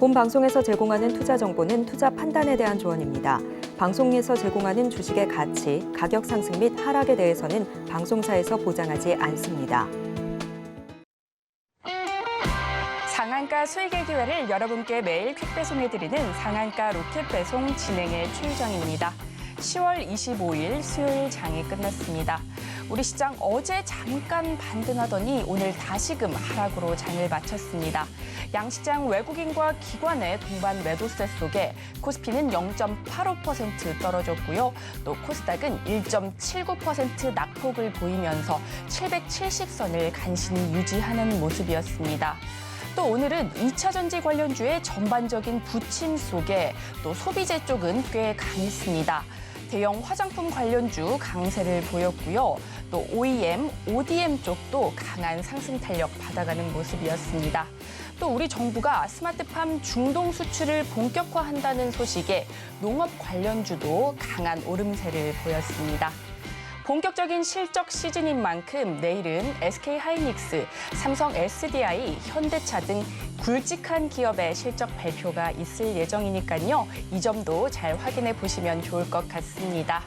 본 방송에서 제공하는 투자 정보는 투자 판단에 대한 조언입니다. 방송에서 제공하는 주식의 가치, 가격 상승 및 하락에 대해서는 방송사에서 보장하지 않습니다. 상한가 수익의 기회를 여러분께 매일 퀵배송해드리는 상한가 로켓배송 진행의 최유정입니다. 10월 25일 수요일 장이 끝났습니다. 우리 시장 어제 잠깐 반등하더니 오늘 다시금 하락으로 장을 마쳤습니다. 양시장 외국인과 기관의 동반 매도세 속에 코스피는 0.85% 떨어졌고요. 또 코스닥은 1.79% 낙폭을 보이면서 770선을 간신히 유지하는 모습이었습니다. 또 오늘은 2차 전지 관련주의 전반적인 부침 속에 또 소비재 쪽은 꽤 강했습니다. 대형 화장품 관련주 강세를 보였고요. 또 OEM, ODM 쪽도 강한 상승 탄력 받아가는 모습이었습니다. 또 우리 정부가 스마트팜 중동 수출을 본격화한다는 소식에 농업 관련주도 강한 오름세를 보였습니다. 본격적인 실적 시즌인 만큼 내일은 SK하이닉스, 삼성 SDI, 현대차 등 굵직한 기업의 실적 발표가 있을 예정이니까요. 이 점도 잘 확인해 보시면 좋을 것 같습니다.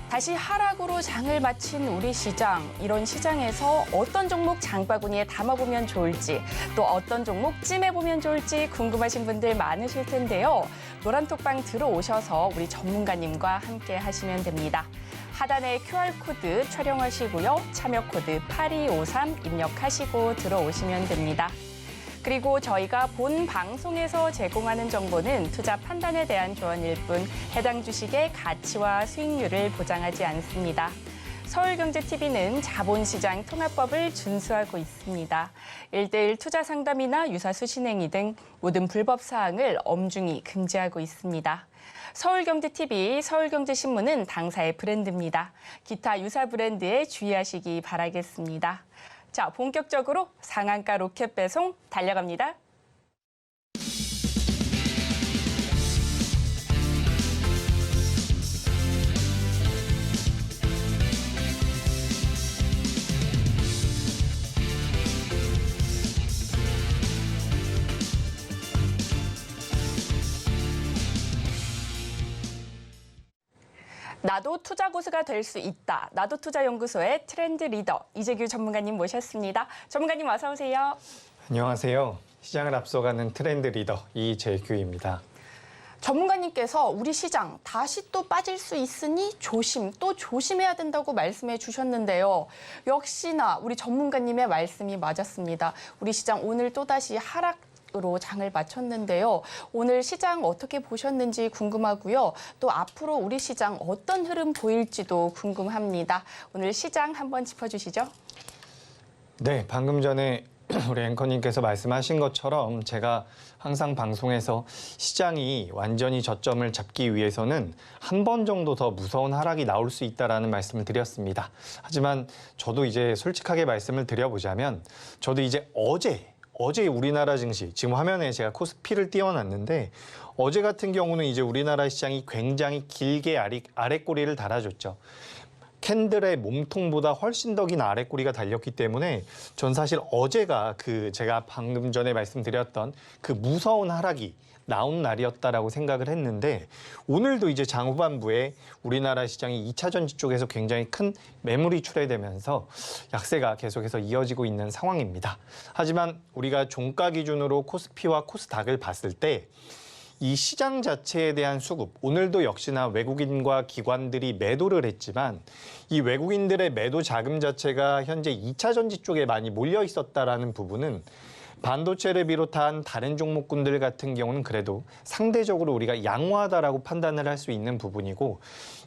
다시 하락으로 장을 마친 우리 시장, 이런 시장에서 어떤 종목 장바구니에 담아보면 좋을지, 또 어떤 종목 찜해보면 좋을지 궁금하신 분들 많으실 텐데요. 노란톡방 들어오셔서 우리 전문가님과 함께 하시면 됩니다. 하단에 QR코드 촬영하시고요. 참여코드 8253 입력하시고 들어오시면 됩니다. 그리고 저희가 본 방송에서 제공하는 정보는 투자 판단에 대한 조언일 뿐 해당 주식의 가치와 수익률을 보장하지 않습니다. 서울경제TV는 자본시장 통합법을 준수하고 있습니다. 1:1 투자 상담이나 유사수 신행위 등 모든 불법 사항을 엄중히 금지하고 있습니다. 서울경제TV, 서울경제신문은 당사의 브랜드입니다. 기타 유사 브랜드에 주의하시기 바라겠습니다. 자, 본격적으로 상한가 로켓 배송 달려갑니다. 나도 투자 고수가 될 수 있다. 나도 투자연구소의 트렌드 리더 이재규 전문가님 모셨습니다. 전문가님 어서 오세요. 안녕하세요. 시장을 앞서가는 트렌드 리더 이재규입니다. 전문가님께서 우리 시장 다시 또 빠질 수 있으니 또 조심해야 된다고 말씀해 주셨는데요. 역시나 우리 전문가님의 말씀이 맞았습니다. 우리 시장 오늘 또다시 하락으로 장을 마쳤는데요. 오늘 시장 어떻게 보셨는지 궁금하고요. 또 앞으로 우리 시장 어떤 흐름 보일지도 궁금합니다. 오늘 시장 한번 짚어주시죠. 네, 방금 전에 우리 앵커님께서 말씀하신 것처럼 제가 항상 방송에서 시장이 완전히 저점을 잡기 위해서는 한 번 정도 더 무서운 하락이 나올 수 있다라는 말씀을 드렸습니다. 하지만 저도 이제 솔직하게 말씀을 드려보자면 저도 이제 어제 우리나라 증시, 지금 화면에 제가 코스피를 띄워놨는데 어제 같은 경우는 이제 우리나라 시장이 굉장히 길게 아랫꼬리를 달아줬죠. 캔들의 몸통보다 훨씬 더 긴 아랫꼬리가 달렸기 때문에 전 사실 어제가 제가 방금 전에 말씀드렸던 그 무서운 하락이 나온 날이었다라고 생각을 했는데 오늘도 이제 장 후반부에 우리나라 시장이 2차 전지 쪽에서 굉장히 큰 매물이 출회되면서 약세가 계속해서 이어지고 있는 상황입니다. 하지만 우리가 종가 기준으로 코스피와 코스닥을 봤을 때 이 시장 자체에 대한 수급, 오늘도 역시나 외국인과 기관들이 매도를 했지만 이 외국인들의 매도 자금 자체가 현재 2차 전지 쪽에 많이 몰려 있었다라는 부분은 반도체를 비롯한 다른 종목군들 같은 경우는 그래도 상대적으로 우리가 양호하다라고 판단을 할 수 있는 부분이고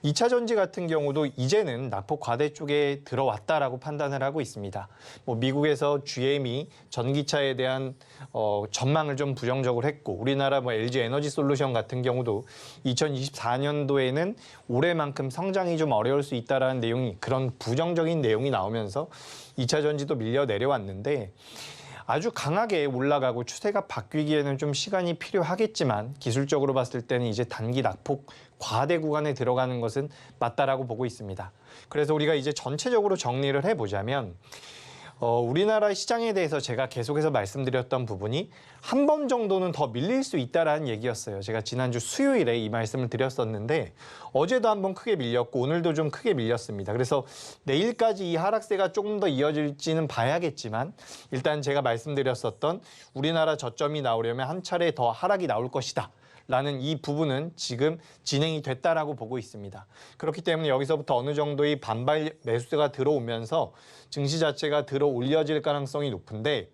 2차 전지 같은 경우도 이제는 낙폭 과대 쪽에 들어왔다라고 판단을 하고 있습니다. 미국에서 GM이 전기차에 대한 전망을 좀 부정적으로 했고 우리나라 LG 에너지 솔루션 같은 경우도 2024년도에는 올해만큼 성장이 좀 어려울 수 있다라는 내용이 그런 부정적인 내용이 나오면서 2차 전지도 밀려 내려왔는데 아주 강하게 올라가고 추세가 바뀌기에는 좀 시간이 필요하겠지만 기술적으로 봤을 때는 이제 단기 낙폭 과대 구간에 들어가는 것은 맞다라고 보고 있습니다. 그래서 우리가 이제 전체적으로 정리를 해보자면 우리나라 시장에 대해서 제가 계속해서 말씀드렸던 부분이 한 번 정도는 더 밀릴 수 있다라는 얘기였어요. 제가 지난주 수요일에 이 말씀을 드렸었는데 어제도 한 번 크게 밀렸고 오늘도 좀 크게 밀렸습니다. 그래서 내일까지 이 하락세가 조금 더 이어질지는 봐야겠지만 일단 제가 말씀드렸었던 우리나라 저점이 나오려면 한 차례 더 하락이 나올 것이다. 라는 이 부분은 지금 진행이 됐다라고 보고 있습니다. 그렇기 때문에 여기서부터 어느 정도의 반발 매수세가 들어오면서 증시 자체가 들어 올려질 가능성이 높은데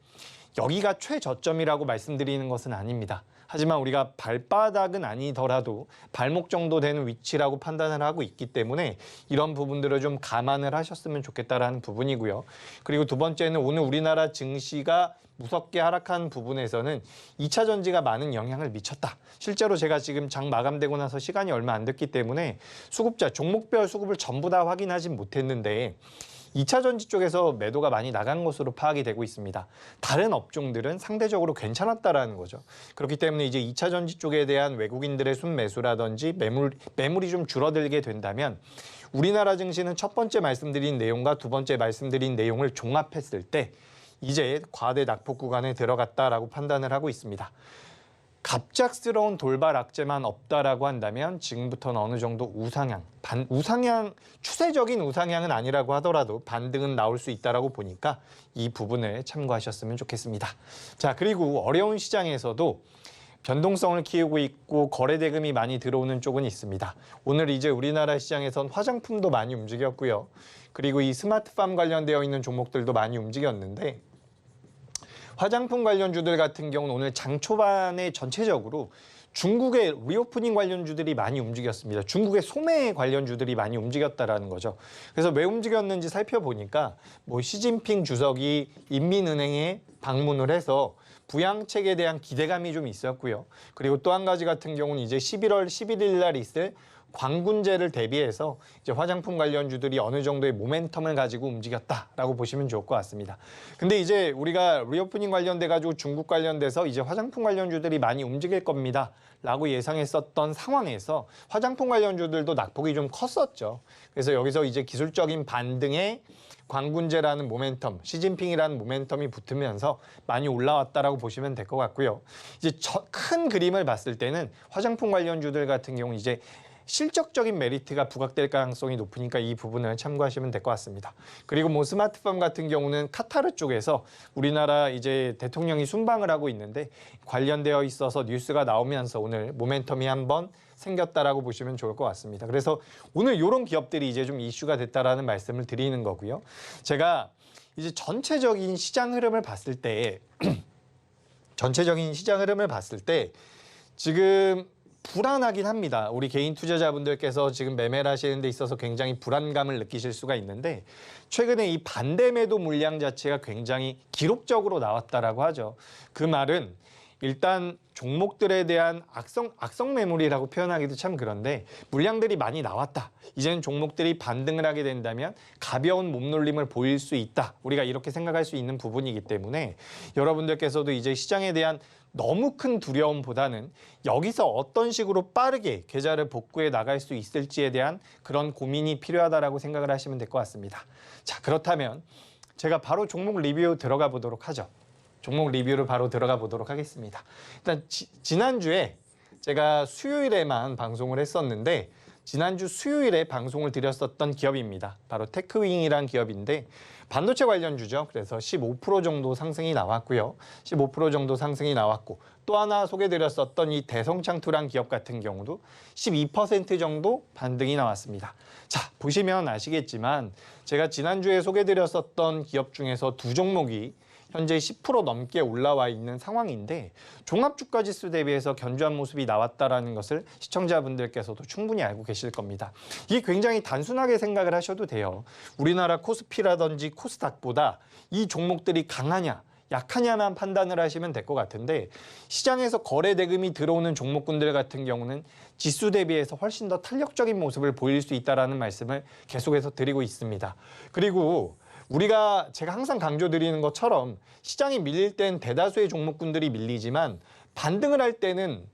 여기가 최저점이라고 말씀드리는 것은 아닙니다. 하지만 우리가 발바닥은 아니더라도 발목 정도 되는 위치라고 판단을 하고 있기 때문에 이런 부분들을 좀 감안을 하셨으면 좋겠다라는 부분이고요. 그리고 두 번째는 오늘 우리나라 증시가 무섭게 하락한 부분에서는 2차 전지가 많은 영향을 미쳤다. 실제로 제가 지금 장 마감되고 나서 시간이 얼마 안 됐기 때문에 수급자, 종목별 수급을 전부 다 확인하진 못했는데 2차 전지 쪽에서 매도가 많이 나간 것으로 파악이 되고 있습니다. 다른 업종들은 상대적으로 괜찮았다라는 거죠. 그렇기 때문에 이제 2차 전지 쪽에 대한 외국인들의 순매수라든지 매물이 좀 줄어들게 된다면 우리나라 증시는 첫 번째 말씀드린 내용과 두 번째 말씀드린 내용을 종합했을 때 이제 과대 낙폭 구간에 들어갔다라고 판단을 하고 있습니다. 갑작스러운 돌발 악재만 없다라고 한다면 지금부터는 어느 정도 우상향, 추세적인 우상향은 아니라고 하더라도 반등은 나올 수 있다라고 보니까 이 부분을 참고하셨으면 좋겠습니다. 자, 그리고 어려운 시장에서도 변동성을 키우고 있고 거래 대금이 많이 들어오는 쪽은 있습니다. 오늘 이제 우리나라 시장에선 화장품도 많이 움직였고요. 그리고 이 스마트팜 관련되어 있는 종목들도 많이 움직였는데 화장품 관련주들 같은 경우는 오늘 장 초반에 전체적으로 중국의 리오프닝 관련주들이 많이 움직였습니다. 중국의 소매 관련주들이 많이 움직였다라는 거죠. 그래서 왜 움직였는지 살펴보니까 시진핑 주석이 인민은행에 방문을 해서 부양책에 대한 기대감이 좀 있었고요. 그리고 또 한 가지 같은 경우는 이제 11월 11일 날 있을 광군제를 대비해서 이제 화장품 관련주들이 어느 정도의 모멘텀을 가지고 움직였다라고 보시면 좋을 것 같습니다. 근데 이제 우리가 리오프닝 관련돼 가지고 중국 관련돼서 이제 화장품 관련주들이 많이 움직일 겁니다라고 예상했었던 상황에서 화장품 관련주들도 낙폭이 좀 컸었죠. 그래서 여기서 이제 기술적인 반등에 광군제라는 모멘텀, 시진핑이라는 모멘텀이 붙으면서 많이 올라왔다라고 보시면 될 것 같고요. 이제 큰 그림을 봤을 때는 화장품 관련주들 같은 경우 이제 실적적인 메리트가 부각될 가능성이 높으니까 이 부분을 참고하시면 될 것 같습니다. 그리고 스마트팜 같은 경우는 카타르 쪽에서 우리나라 이제 대통령이 순방을 하고 있는데 관련되어 있어서 뉴스가 나오면서 오늘 모멘텀이 한번 생겼다라고 보시면 좋을 것 같습니다. 그래서 오늘 이런 기업들이 이제 좀 이슈가 됐다라는 말씀을 드리는 거고요. 제가 이제 전체적인 시장 흐름을 봤을 때 지금 불안하긴 합니다. 우리 개인 투자자분들께서 지금 매매를 하시는 데 있어서 굉장히 불안감을 느끼실 수가 있는데 최근에 이 반대 매도 물량 자체가 굉장히 기록적으로 나왔다라고 하죠. 그 말은 일단 종목들에 대한 악성 매물이라고 표현하기도 참 그런데 물량들이 많이 나왔다. 이제는 종목들이 반등을 하게 된다면 가벼운 몸놀림을 보일 수 있다. 우리가 이렇게 생각할 수 있는 부분이기 때문에 여러분들께서도 이제 시장에 대한 너무 큰 두려움보다는 여기서 어떤 식으로 빠르게 계좌를 복구해 나갈 수 있을지에 대한 그런 고민이 필요하다라고 생각을 하시면 될 것 같습니다. 자, 그렇다면 제가 바로 종목 리뷰 들어가 보도록 하죠. 종목 리뷰를 바로 들어가 보도록 하겠습니다. 일단 지난주에 제가 수요일에만 방송을 했었는데 지난주 수요일에 방송을 드렸었던 기업입니다. 바로 테크윙이란 기업인데 반도체 관련주죠. 그래서 15% 정도 상승이 나왔고요. 15% 정도 상승이 나왔고 또 하나 소개드렸었던 이 대성창투란 기업 같은 경우도 12% 정도 반등이 나왔습니다. 자, 보시면 아시겠지만 제가 지난주에 소개드렸었던 기업 중에서 두 종목이 현재 10% 넘게 올라와 있는 상황인데 종합주가지수 대비해서 견조한 모습이 나왔다라는 것을 시청자분들께서도 충분히 알고 계실 겁니다. 이게 굉장히 단순하게 생각을 하셔도 돼요. 우리나라 코스피라든지 코스닥보다 이 종목들이 강하냐 약하냐만 판단을 하시면 될 것 같은데 시장에서 거래 대금이 들어오는 종목군들 같은 경우는 지수 대비해서 훨씬 더 탄력적인 모습을 보일 수 있다는 말씀을 계속해서 드리고 있습니다. 그리고 제가 항상 강조드리는 것처럼 시장이 밀릴 땐 대다수의 종목군들이 밀리지만 반등을 할 때는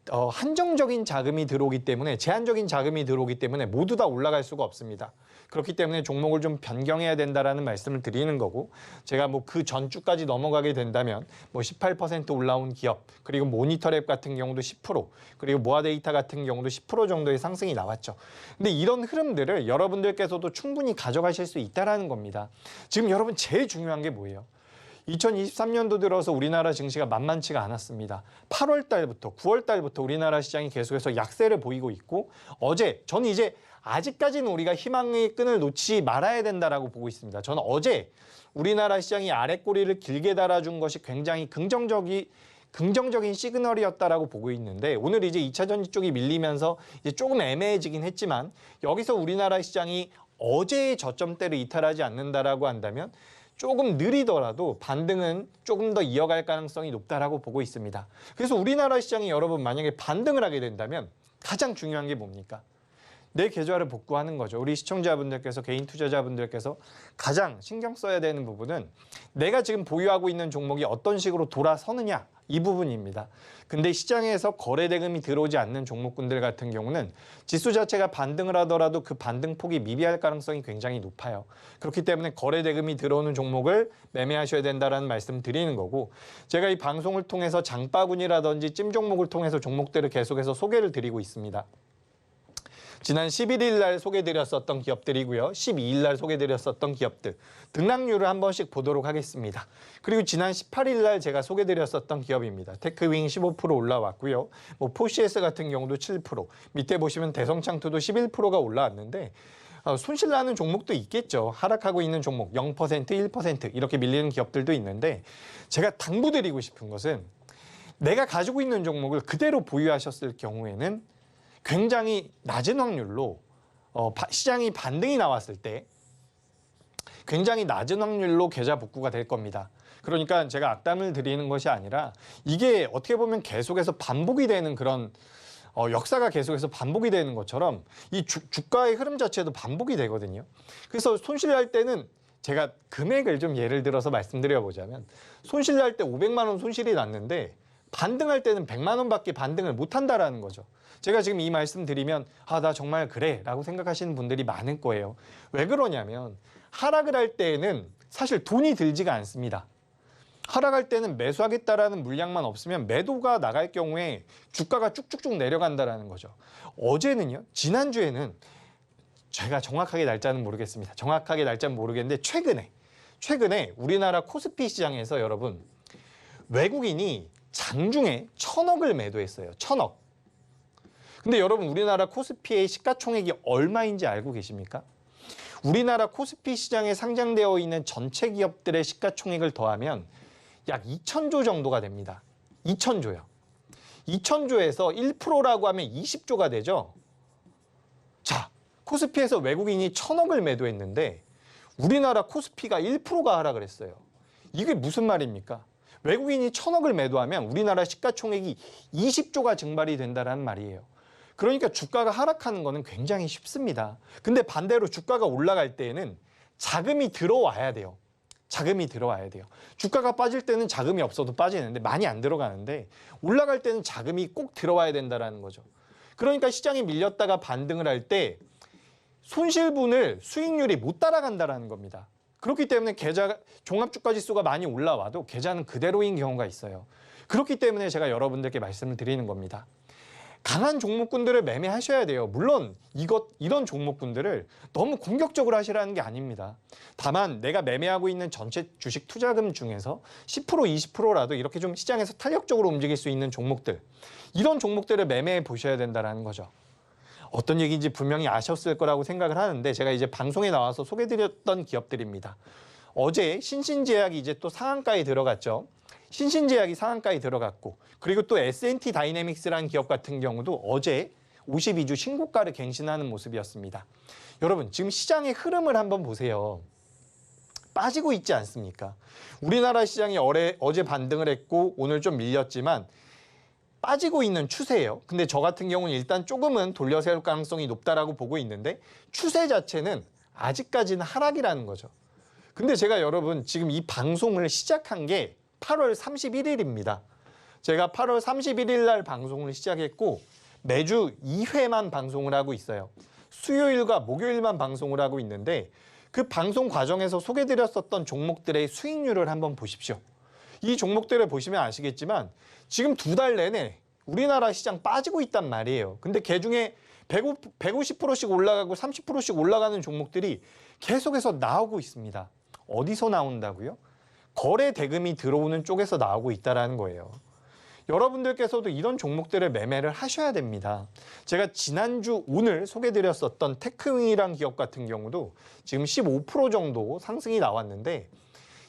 한정적인 자금이 들어오기 때문에 제한적인 자금이 들어오기 때문에 모두 다 올라갈 수가 없습니다. 그렇기 때문에 종목을 좀 변경해야 된다라는 말씀을 드리는 거고 제가 뭐 그 전주까지 넘어가게 된다면 뭐 18% 올라온 기업 그리고 모니터랩 같은 경우도 10% 그리고 모아데이터 같은 경우도 10% 정도의 상승이 나왔죠. 근데 이런 흐름들을 여러분들께서도 충분히 가져가실 수 있다라는 겁니다. 지금 여러분 제일 중요한 게 뭐예요? 2023년도 들어서 우리나라 증시가 만만치가 않았습니다. 8월 달부터 9월 달부터 우리나라 시장이 계속해서 약세를 보이고 있고 어제 저는 이제 아직까지는 우리가 희망의 끈을 놓지 말아야 된다라고 보고 있습니다. 저는 어제 우리나라 시장이 아랫꼬리를 길게 달아준 것이 굉장히 긍정적인 시그널이었다라고 보고 있는데 오늘 이제 2차 전지 쪽이 밀리면서 이제 조금 애매해지긴 했지만 여기서 우리나라 시장이 어제의 저점대를 이탈하지 않는다라고 한다면 조금 느리더라도 반등은 조금 더 이어갈 가능성이 높다라고 보고 있습니다. 그래서 우리나라 시장이 여러분 만약에 반등을 하게 된다면 가장 중요한 게 뭡니까? 내 계좌를 복구하는 거죠. 우리 시청자분들께서 개인 투자자분들께서 가장 신경 써야 되는 부분은 내가 지금 보유하고 있는 종목이 어떤 식으로 돌아서느냐 이 부분입니다. 근데 시장에서 거래 대금이 들어오지 않는 종목군들 같은 경우는 지수 자체가 반등을 하더라도 그 반등폭이 미비할 가능성이 굉장히 높아요. 그렇기 때문에 거래 대금이 들어오는 종목을 매매하셔야 된다는 말씀 드리는 거고 제가 이 방송을 통해서 장바구니라든지 찜 종목을 통해서 종목들을 계속해서 소개를 드리고 있습니다. 지난 11일 날 소개드렸었던 기업들이고요. 12일 날 소개드렸었던 기업들 등락률을 한 번씩 보도록 하겠습니다. 그리고 지난 18일 날 제가 소개드렸었던 기업입니다. 테크윙 15% 올라왔고요. 뭐 포시에스 같은 경우도 7%, 밑에 보시면 대성창투도 11%가 올라왔는데 손실나는 종목도 있겠죠. 하락하고 있는 종목 0%, 1% 이렇게 밀리는 기업들도 있는데 제가 당부드리고 싶은 것은 내가 가지고 있는 종목을 그대로 보유하셨을 경우에는 굉장히 낮은 확률로 시장이 반등이 나왔을 때 굉장히 낮은 확률로 계좌 복구가 될 겁니다. 그러니까 제가 악담을 드리는 것이 아니라 이게 어떻게 보면 계속해서 반복이 되는 그런 역사가 계속해서 반복이 되는 것처럼 이 주가의 흐름 자체도 반복이 되거든요. 그래서 손실날 때는 제가 금액을 좀 예를 들어서 말씀드려보자면 손실날 때 500만 원 손실이 났는데 반등할 때는 100만 원밖에 반등을 못한다라는 거죠. 제가 지금 이 말씀 드리면 나 정말 그래 라고 생각하시는 분들이 많을 거예요. 왜 그러냐면 하락을 할 때에는 사실 돈이 들지가 않습니다. 하락할 때는 매수하겠다라는 물량만 없으면 매도가 나갈 경우에 주가가 쭉쭉쭉 내려간다라는 거죠. 어제는요, 지난주에는 제가 정확하게 날짜는 모르겠습니다. 정확하게 날짜는 모르겠는데 최근에 우리나라 코스피 시장에서 여러분 외국인이 장중에 1,000억을 매도했어요. 1,000억. 근데 여러분 우리나라 코스피의 시가총액이 얼마인지 알고 계십니까? 우리나라 코스피 시장에 상장되어 있는 전체 기업들의 시가총액을 더하면 약 2,000조 정도가 됩니다. 2,000조요. 2,000조에서 1%라고 하면 20조가 되죠. 자, 코스피에서 외국인이 1,000억을 매도했는데 우리나라 코스피가 1%가 하락을 했어요. 이게 무슨 말입니까? 외국인이 1,000억을 매도하면 우리나라 시가총액이 20조가 증발이 된다는 말이에요. 그러니까 주가가 하락하는 거는 굉장히 쉽습니다. 근데 반대로 주가가 올라갈 때에는 자금이 들어와야 돼요. 자금이 들어와야 돼요. 주가가 빠질 때는 자금이 없어도 빠지는데 많이 안 들어가는데 올라갈 때는 자금이 꼭 들어와야 된다는 거죠. 그러니까 시장이 밀렸다가 반등을 할 때 손실분을 수익률이 못 따라간다는 겁니다. 그렇기 때문에 계좌 종합주가지수가 많이 올라와도 계좌는 그대로인 경우가 있어요. 그렇기 때문에 제가 여러분들께 말씀을 드리는 겁니다. 강한 종목군들을 매매하셔야 돼요. 물론 이런 종목군들을 너무 공격적으로 하시라는 게 아닙니다. 다만 내가 매매하고 있는 전체 주식 투자금 중에서 10%, 20%라도 이렇게 좀 시장에서 탄력적으로 움직일 수 있는 종목들, 이런 종목들을 매매해 보셔야 된다는 거죠. 어떤 얘기인지 분명히 아셨을 거라고 생각을 하는데 제가 이제 방송에 나와서 소개드렸던 기업들입니다. 어제 신신제약이 이제 또 상한가에 들어갔죠. 신신제약이 상한가에 들어갔고 그리고 또 S&T 다이내믹스라는 기업 같은 경우도 어제 52주 신고가를 갱신하는 모습이었습니다. 여러분 지금 시장의 흐름을 한번 보세요. 빠지고 있지 않습니까? 우리나라 시장이 어제 반등을 했고 오늘 좀 밀렸지만 빠지고 있는 추세예요. 근데 저 같은 경우는 일단 조금은 돌려세울 가능성이 높다라고 보고 있는데 추세 자체는 아직까지는 하락이라는 거죠. 근데 제가 여러분 지금 이 방송을 시작한 게 8월 31일입니다. 제가 8월 31일 날 방송을 시작했고 매주 2회만 방송을 하고 있어요. 수요일과 목요일만 방송을 하고 있는데 그 방송 과정에서 소개드렸었던 종목들의 수익률을 한번 보십시오. 이 종목들을 보시면 아시겠지만 지금 2달 내내 우리나라 시장 빠지고 있단 말이에요. 근데 그중에 150%씩 올라가고 30%씩 올라가는 종목들이 계속해서 나오고 있습니다. 어디서 나온다고요? 거래 대금이 들어오는 쪽에서 나오고 있다는 거예요. 여러분들께서도 이런 종목들을 매매를 하셔야 됩니다. 제가 지난주 오늘 소개드렸었던 테크윙이란 기업 같은 경우도 지금 15% 정도 상승이 나왔는데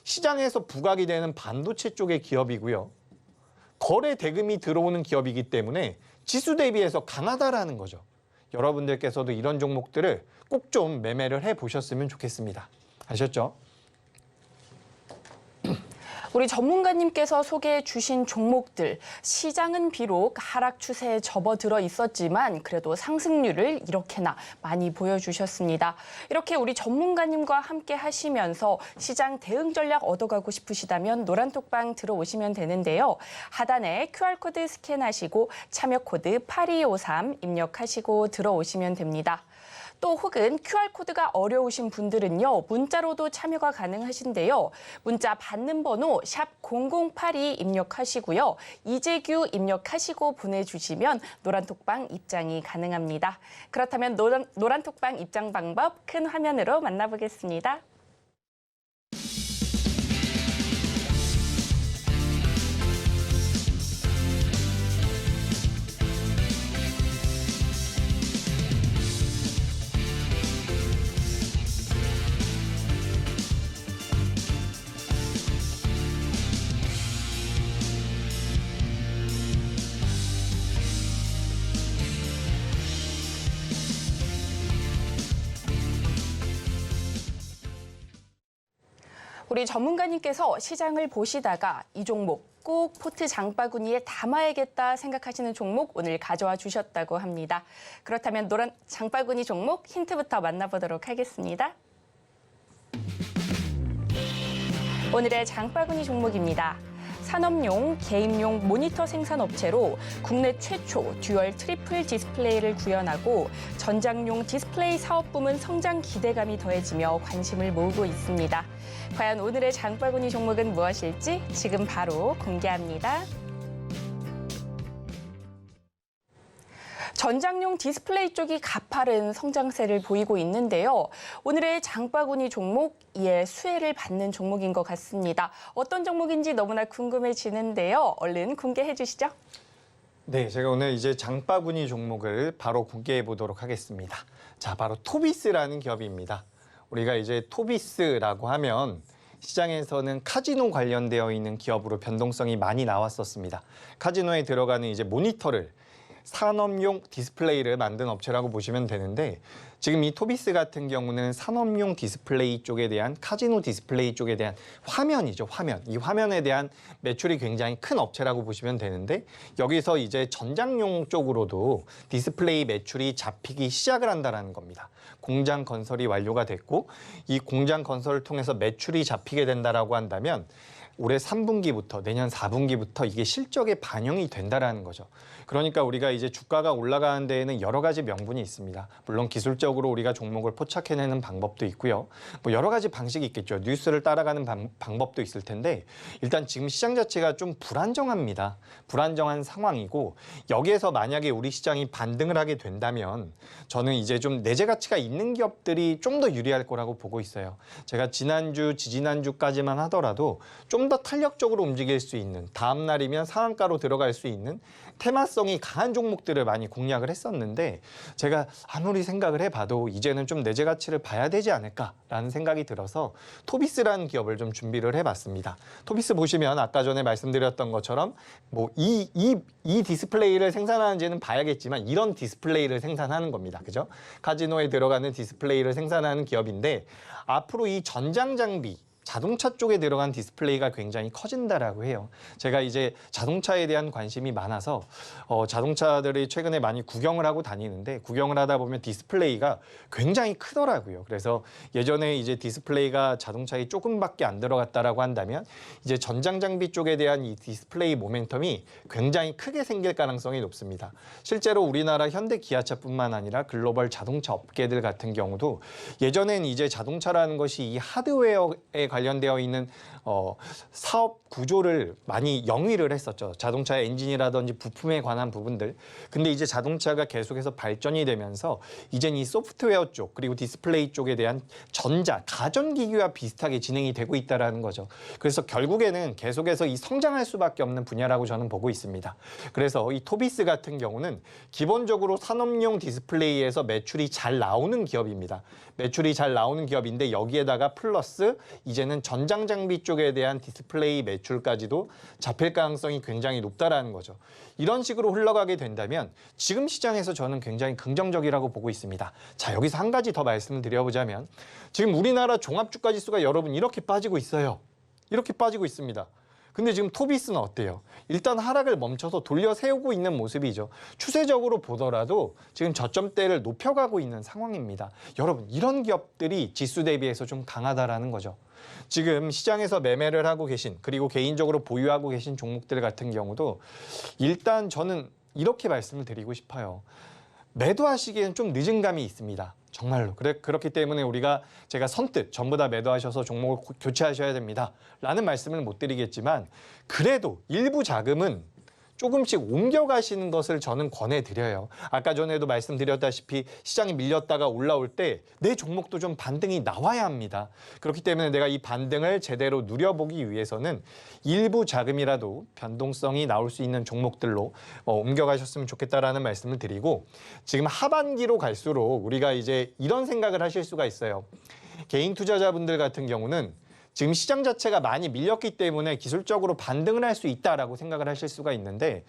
시장에서 부각이 되는 반도체 쪽의 기업이고요. 거래 대금이 들어오는 기업이기 때문에 지수 대비해서 강하다라는 거죠. 여러분들께서도 이런 종목들을 꼭 좀 매매를 해보셨으면 좋겠습니다. 아셨죠? 우리 전문가님께서 소개해 주신 종목들, 시장은 비록 하락 추세에 접어들어 있었지만 그래도 상승률을 이렇게나 많이 보여주셨습니다. 이렇게 우리 전문가님과 함께 하시면서 시장 대응 전략 얻어가고 싶으시다면 노란톡방 들어오시면 되는데요. 하단에 QR코드 스캔하시고 참여 코드 8253 입력하시고 들어오시면 됩니다. 또 혹은 QR코드가 어려우신 분들은요. 문자로도 참여가 가능하신데요. 문자 받는 번호 샵 0082 입력하시고요. 이재규 입력하시고 보내주시면 노란톡방 입장이 가능합니다. 그렇다면 노란톡방 입장 방법 큰 화면으로 만나보겠습니다. 우리 전문가님께서 시장을 보시다가 이 종목 꼭 포트 장바구니에 담아야겠다 생각하시는 종목 오늘 가져와 주셨다고 합니다. 그렇다면 노란 장바구니 종목 힌트부터 만나보도록 하겠습니다. 오늘의 장바구니 종목입니다. 산업용, 개인용 모니터 생산 업체로 국내 최초 듀얼 트리플 디스플레이를 구현하고 전장용 디스플레이 사업 부문 성장 기대감이 더해지며 관심을 모으고 있습니다. 과연 오늘의 장바구니 종목은 무엇일지 지금 바로 공개합니다. 전장용 디스플레이 쪽이 가파른 성장세를 보이고 있는데요. 오늘의 장바구니 종목, 이에 수혜를 받는 종목인 것 같습니다. 어떤 종목인지 너무나 궁금해지는데요. 얼른 공개해 주시죠. 네, 제가 오늘 이제 장바구니 종목을 바로 공개해 보도록 하겠습니다. 자, 바로 토비스라는 기업입니다. 우리가 이제 토비스라고 하면 시장에서는 카지노 관련되어 있는 기업으로 변동성이 많이 나왔었습니다. 카지노에 들어가는 이제 모니터를 산업용 디스플레이를 만든 업체라고 보시면 되는데 지금 이 토비스 같은 경우는 산업용 디스플레이 쪽에 대한 카지노 디스플레이 쪽에 대한 화면이죠, 화면. 이 화면에 대한 매출이 굉장히 큰 업체라고 보시면 되는데 여기서 이제 전장용 쪽으로도 디스플레이 매출이 잡히기 시작을 한다는 겁니다. 공장 건설이 완료가 됐고 이 공장 건설을 통해서 매출이 잡히게 된다라고 한다면 올해 3분기부터 내년 4분기부터 이게 실적에 반영이 된다라는 거죠. 그러니까 우리가 이제 주가가 올라가는 데에는 여러 가지 명분이 있습니다. 물론 기술적으로 우리가 종목을 포착해내는 방법도 있고요. 뭐 여러 가지 방식이 있겠죠. 뉴스를 따라가는 방법도 있을 텐데 일단 지금 시장 자체가 좀 불안정합니다. 불안정한 상황이고 여기에서 만약에 우리 시장이 반등을 하게 된다면 저는 이제 좀 내재 가치가 있는 기업들이 좀 더 유리할 거라고 보고 있어요. 제가 지난주, 지지난주까지만 하더라도 좀 더 탄력적으로 움직일 수 있는 다음 날이면 상한가로 들어갈 수 있는 테마성이 강한 종목들을 많이 공략을 했었는데 제가 아무리 생각을 해봐도 이제는 좀 내재 가치를 봐야 되지 않을까라는 생각이 들어서 토비스라는 기업을 좀 준비를 해봤습니다. 토비스 보시면 아까 전에 말씀드렸던 것처럼 뭐 이 디스플레이를 생산하는지는 봐야겠지만 이런 디스플레이를 생산하는 겁니다. 그죠? 카지노에 들어가는 디스플레이를 생산하는 기업인데 앞으로 이 전장 장비 자동차 쪽에 들어간 디스플레이가 굉장히 커진다라고 해요. 제가 이제 자동차에 대한 관심이 많아서 자동차들이 최근에 많이 구경을 하고 다니는데 구경을 하다 보면 디스플레이가 굉장히 크더라고요. 그래서 예전에 이제 디스플레이가 자동차에 조금밖에 안 들어갔다라고 한다면 이제 전장 장비 쪽에 대한 이 디스플레이 모멘텀이 굉장히 크게 생길 가능성이 높습니다. 실제로 우리나라 현대 기아차뿐만 아니라 글로벌 자동차 업계들 같은 경우도 예전엔 이제 자동차라는 것이 이 하드웨어에 관련되어 있는 사업 구조를 많이 영위를 했었죠. 자동차 엔진이라든지 부품에 관한 부분들. 근데 이제 자동차가 계속해서 발전이 되면서 이젠 이 소프트웨어 쪽 그리고 디스플레이 쪽에 대한 가전기기와 비슷하게 진행이 되고 있다는 거죠. 그래서 결국에는 계속해서 이 성장할 수밖에 없는 분야라고 저는 보고 있습니다. 그래서 이 토비스 같은 경우는 기본적으로 산업용 디스플레이에서 매출이 잘 나오는 기업입니다. 매출이 잘 나오는 기업인데 여기에다가 플러스 이제는 전장 장비 쪽에 대한 디스플레이 매출까지도 잡힐 가능성이 굉장히 높다라는 거죠. 이런 식으로 흘러가게 된다면 지금 시장에서 저는 굉장히 긍정적이라고 보고 있습니다. 자, 여기서 한 가지 더 말씀을 드려보자면 지금 우리나라 종합주가 지수가 여러분 이렇게 빠지고 있어요. 이렇게 빠지고 있습니다. 근데 지금 토비스는 어때요? 일단 하락을 멈춰서 돌려 세우고 있는 모습이죠. 추세적으로 보더라도 지금 저점대를 높여가고 있는 상황입니다. 여러분, 이런 기업들이 지수 대비해서 좀 강하다라는 거죠. 지금 시장에서 매매를 하고 계신 그리고 개인적으로 보유하고 계신 종목들 같은 경우도 일단 저는 이렇게 말씀을 드리고 싶어요. 매도하시기에는 좀 늦은 감이 있습니다. 정말로. 그렇기 때문에 제가 선뜻 전부 다 매도하셔서 종목을 교체하셔야 됩니다. 라는 말씀을 못 드리겠지만 그래도 일부 자금은 조금씩 옮겨가시는 것을 저는 권해드려요. 아까 전에도 말씀드렸다시피 시장이 밀렸다가 올라올 때 내 종목도 좀 반등이 나와야 합니다. 그렇기 때문에 내가 이 반등을 제대로 누려보기 위해서는 일부 자금이라도 변동성이 나올 수 있는 종목들로 옮겨가셨으면 좋겠다라는 말씀을 드리고 지금 하반기로 갈수록 우리가 이제 이런 생각을 하실 수가 있어요. 개인 투자자분들 같은 경우는 지금 시장 자체가 많이 밀렸기 때문에 기술적으로 반등을 할 수 있다라고 생각을 하실 수가 있는데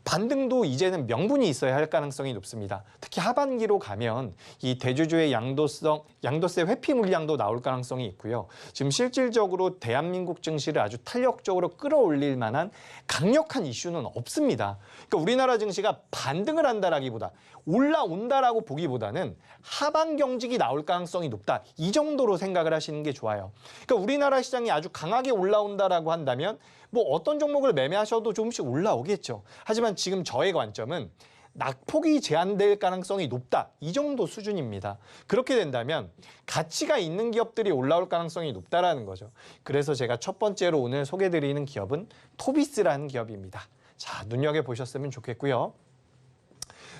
반등도 이제는 명분이 있어야 할 가능성이 높습니다. 특히 하반기로 가면 이 대주주의 양도세 회피 물량도 나올 가능성이 있고요. 지금 실질적으로 대한민국 증시를 아주 탄력적으로 끌어올릴 만한 강력한 이슈는 없습니다. 그러니까 우리나라 증시가 반등을 한다라기보다 올라온다라고 보기보다는 하반 경직이 나올 가능성이 높다. 이 정도로 생각을 하시는 게 좋아요. 그러니까 우리나라 시장이 아주 강하게 올라온다라고 한다면 뭐 어떤 종목을 매매하셔도 조금씩 올라오겠죠. 하지만 지금 저의 관점은 낙폭이 제한될 가능성이 높다. 이 정도 수준입니다. 그렇게 된다면 가치가 있는 기업들이 올라올 가능성이 높다라는 거죠. 그래서 제가 첫 번째로 오늘 소개드리는 기업은 토비스라는 기업입니다. 자, 눈여겨보셨으면 좋겠고요.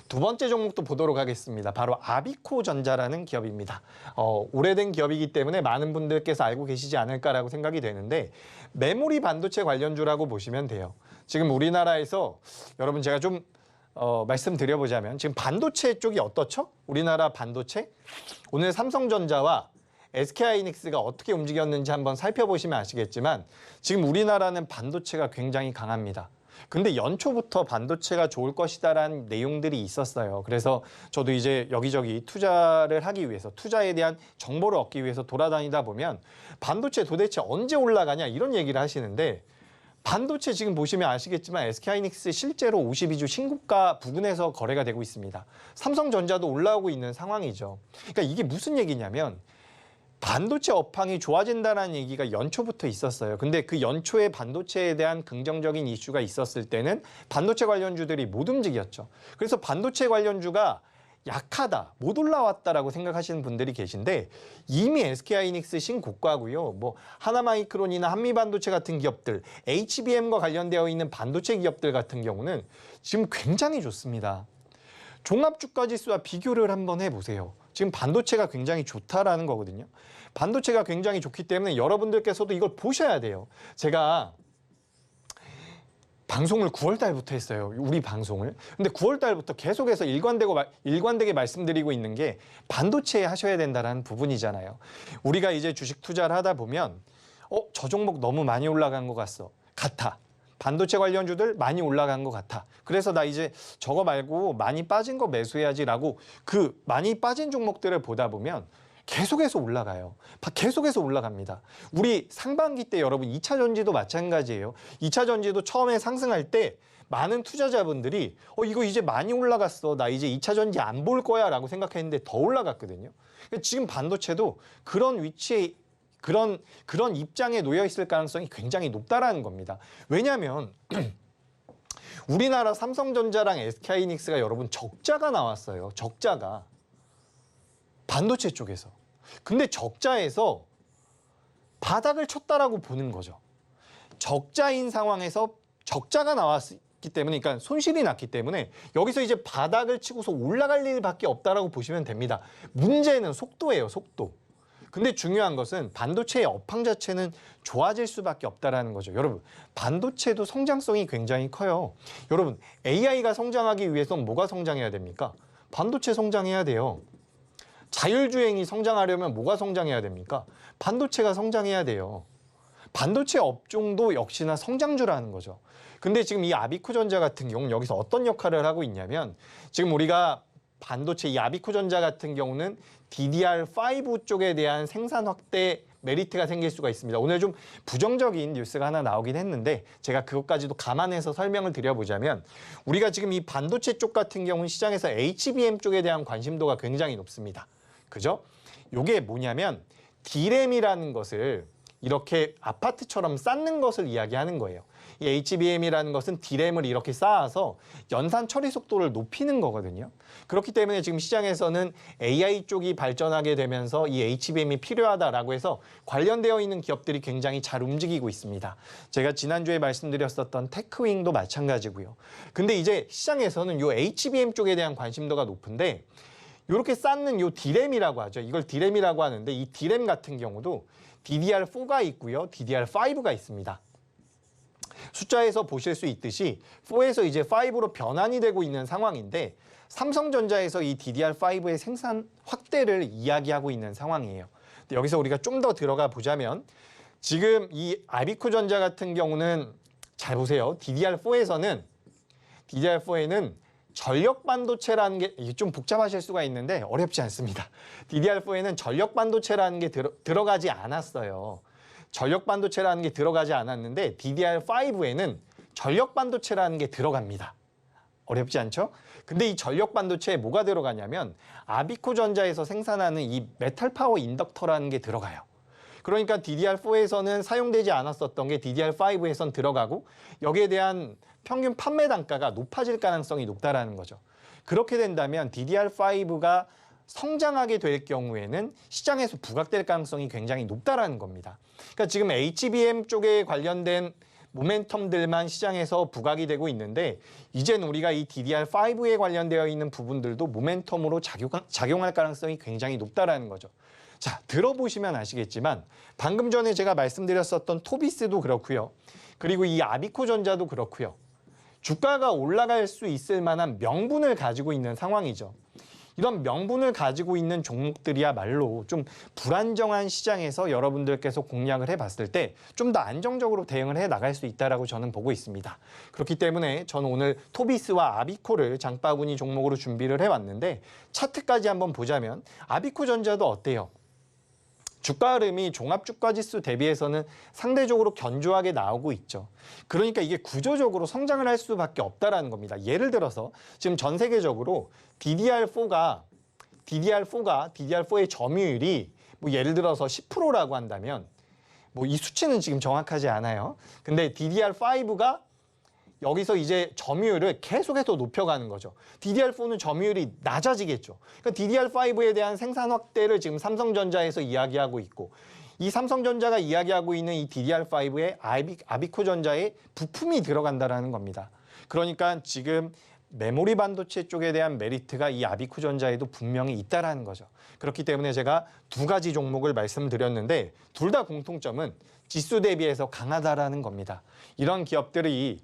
두 번째 종목도 보도록 하겠습니다. 바로 아비코전자라는 기업입니다. 오래된 기업이기 때문에 많은 분들께서 알고 계시지 않을까라고 생각이 되는데 메모리 반도체 관련주라고 보시면 돼요. 지금 우리나라에서 여러분 제가 좀 말씀드려보자면 지금 반도체 쪽이 어떻죠? 우리나라 반도체? 오늘 삼성전자와 SK하이닉스가 어떻게 움직였는지 한번 살펴보시면 아시겠지만 지금 우리나라는 반도체가 굉장히 강합니다. 근데 연초부터 반도체가 좋을 것이다라는 내용들이 있었어요. 그래서 저도 이제 여기저기 투자를 하기 위해서 투자에 대한 정보를 얻기 위해서 돌아다니다 보면 반도체 도대체 언제 올라가냐 이런 얘기를 하시는데 반도체 지금 보시면 아시겠지만 SK하이닉스 실제로 52주 신고가 부근에서 거래가 되고 있습니다. 삼성전자도 올라오고 있는 상황이죠. 그러니까 이게 무슨 얘기냐면 반도체 업황이 좋아진다는 얘기가 연초부터 있었어요. 근데 그 연초에 반도체에 대한 긍정적인 이슈가 있었을 때는 반도체 관련주들이 못 움직였죠. 그래서 반도체 관련주가 약하다, 못 올라왔다라고 생각하시는 분들이 계신데 이미 SK하이닉스 신고가고요. 뭐 하나마이크론이나 한미반도체 같은 기업들, HBM과 관련되어 있는 반도체 기업들 같은 경우는 지금 굉장히 좋습니다. 종합주가지수와 비교를 한번 해보세요. 지금 반도체가 굉장히 좋다라는 거거든요. 반도체가 굉장히 좋기 때문에 여러분들께서도 이걸 보셔야 돼요. 제가 방송을 9월 달부터 했어요. 우리 방송을. 근데 9월 달부터 계속해서 일관되게 말씀드리고 있는 게 반도체에 하셔야 된다는 부분이잖아요. 우리가 이제 주식 투자를 하다 보면 저 종목 너무 많이 올라간 것 같아. 반도체 관련주들 많이 올라간 것 같아. 그래서 나 이제 저거 말고 많이 빠진 거 매수해야지라고 그 많이 빠진 종목들을 보다 보면 계속해서 올라가요. 계속해서 올라갑니다. 우리 상반기 때 여러분 2차 전지도 마찬가지예요. 2차 전지도 처음에 상승할 때 많은 투자자분들이 이거 이제 많이 올라갔어. 나 이제 2차 전지 안 볼 거야 라고 생각했는데 더 올라갔거든요. 그러니까 지금 반도체도 그런 위치에 그런 입장에 놓여 있을 가능성이 굉장히 높다라는 겁니다. 왜냐하면 우리나라 삼성전자랑 SK하이닉스가 여러분 적자가 나왔어요. 적자가. 반도체 쪽에서. 근데 적자에서 바닥을 쳤다라고 보는 거죠. 적자인 상황에서 적자가 나왔기 때문에, 그러니까 손실이 났기 때문에 여기서 이제 바닥을 치고서 올라갈 일밖에 없다라고 보시면 됩니다. 문제는 속도예요, 속도. 근데 중요한 것은 반도체의 업황 자체는 좋아질 수밖에 없다라는 거죠. 여러분, 반도체도 성장성이 굉장히 커요. 여러분, AI가 성장하기 위해서는 뭐가 성장해야 됩니까? 반도체 성장해야 돼요. 자율주행이 성장하려면 뭐가 성장해야 됩니까? 반도체가 성장해야 돼요. 반도체 업종도 역시나 성장주라는 거죠. 근데 지금 이 아비코전자 같은 경우는 여기서 어떤 역할을 하고 있냐면, 지금 우리가 반도체 이 아비코전자 같은 경우는 DDR5 쪽에 대한 생산 확대 메리트가 생길 수가 있습니다. 오늘 좀 부정적인 뉴스가 하나 나오긴 했는데 제가 그것까지도 감안해서 설명을 드려보자면, 우리가 지금 이 반도체 쪽 같은 경우는 시장에서 HBM 쪽에 대한 관심도가 굉장히 높습니다. 그죠? 요게 뭐냐면 D램이라는 것을 이렇게 아파트처럼 쌓는 것을 이야기하는 거예요. 이 HBM이라는 것은 D램을 이렇게 쌓아서 연산 처리 속도를 높이는 거거든요. 그렇기 때문에 지금 시장에서는 AI 쪽이 발전하게 되면서 이 HBM이 필요하다라고 해서 관련되어 있는 기업들이 굉장히 잘 움직이고 있습니다. 제가 지난주에 말씀드렸었던 테크윙도 마찬가지고요. 근데 이제 시장에서는 이 HBM 쪽에 대한 관심도가 높은데, 이렇게 쌓는 이 D램이라고 하죠. 이걸 D램이라고 하는데, 이 D램 같은 경우도 DDR4가 있고요, DDR5가 있습니다. 숫자에서 보실 수 있듯이 4에서 이제 5로 변환이 되고 있는 상황인데, 삼성전자에서 이 DDR5의 생산 확대를 이야기하고 있는 상황이에요. 근데 여기서 우리가 좀 더 들어가 보자면, 지금 이 아비코전자 같은 경우는 잘 보세요. DDR4에는 전력 반도체라는 게, 이게 좀 복잡하실 수가 있는데 어렵지 않습니다. DDR4에는 전력 반도체라는 게 들어가지 않았어요. 전력 반도체라는 게 들어가지 않았는데 DDR5에는 전력 반도체라는 게 들어갑니다. 어렵지 않죠? 근데 이 전력 반도체에 뭐가 들어가냐면 아비코전자에서 생산하는 이 메탈 파워 인덕터라는 게 들어가요. 그러니까 DDR4에서는 사용되지 않았었던 게 DDR5에선 들어가고, 여기에 대한 평균 판매 단가가 높아질 가능성이 높다라는 거죠. 그렇게 된다면 DDR5가 성장하게 될 경우에는 시장에서 부각될 가능성이 굉장히 높다라는 겁니다. 그러니까 지금 HBM 쪽에 관련된 모멘텀들만 시장에서 부각이 되고 있는데, 이젠 우리가 이 DDR5에 관련되어 있는 부분들도 모멘텀으로 작용할 가능성이 굉장히 높다라는 거죠. 자, 들어보시면 아시겠지만 방금 전에 제가 말씀드렸었던 토비스도 그렇고요. 그리고 이 아비코전자도 그렇고요. 주가가 올라갈 수 있을 만한 명분을 가지고 있는 상황이죠. 이런 명분을 가지고 있는 종목들이야말로 좀 불안정한 시장에서 여러분들께서 공략을 해봤을 때 좀 더 안정적으로 대응을 해 나갈 수 있다라고 저는 보고 있습니다. 그렇기 때문에 저는 오늘 토비스와 아비코를 장바구니 종목으로 준비를 해왔는데, 차트까지 한번 보자면 아비코전자도 어때요? 주가 흐름이 종합주가지수 대비해서는 상대적으로 견조하게 나오고 있죠. 그러니까 이게 구조적으로 성장을 할 수밖에 없다라는 겁니다. 예를 들어서 지금 전 세계적으로 DDR4의 점유율이 뭐 예를 들어서 10%라고 한다면, 뭐 이 수치는 지금 정확하지 않아요. 근데 DDR5가 여기서 이제 점유율을 계속해서 높여가는 거죠. DDR4는 점유율이 낮아지겠죠. 그러니까 DDR5에 대한 생산 확대를 지금 삼성전자에서 이야기하고 있고, 이 삼성전자가 이야기하고 있는 이 DDR5에 아비코전자의 부품이 들어간다라는 겁니다. 그러니까 지금 메모리 반도체 쪽에 대한 메리트가 이 아비코전자에도 분명히 있다라는 거죠. 그렇기 때문에 제가 두 가지 종목을 말씀드렸는데, 둘 다 공통점은 지수 대비해서 강하다라는 겁니다. 이런 기업들이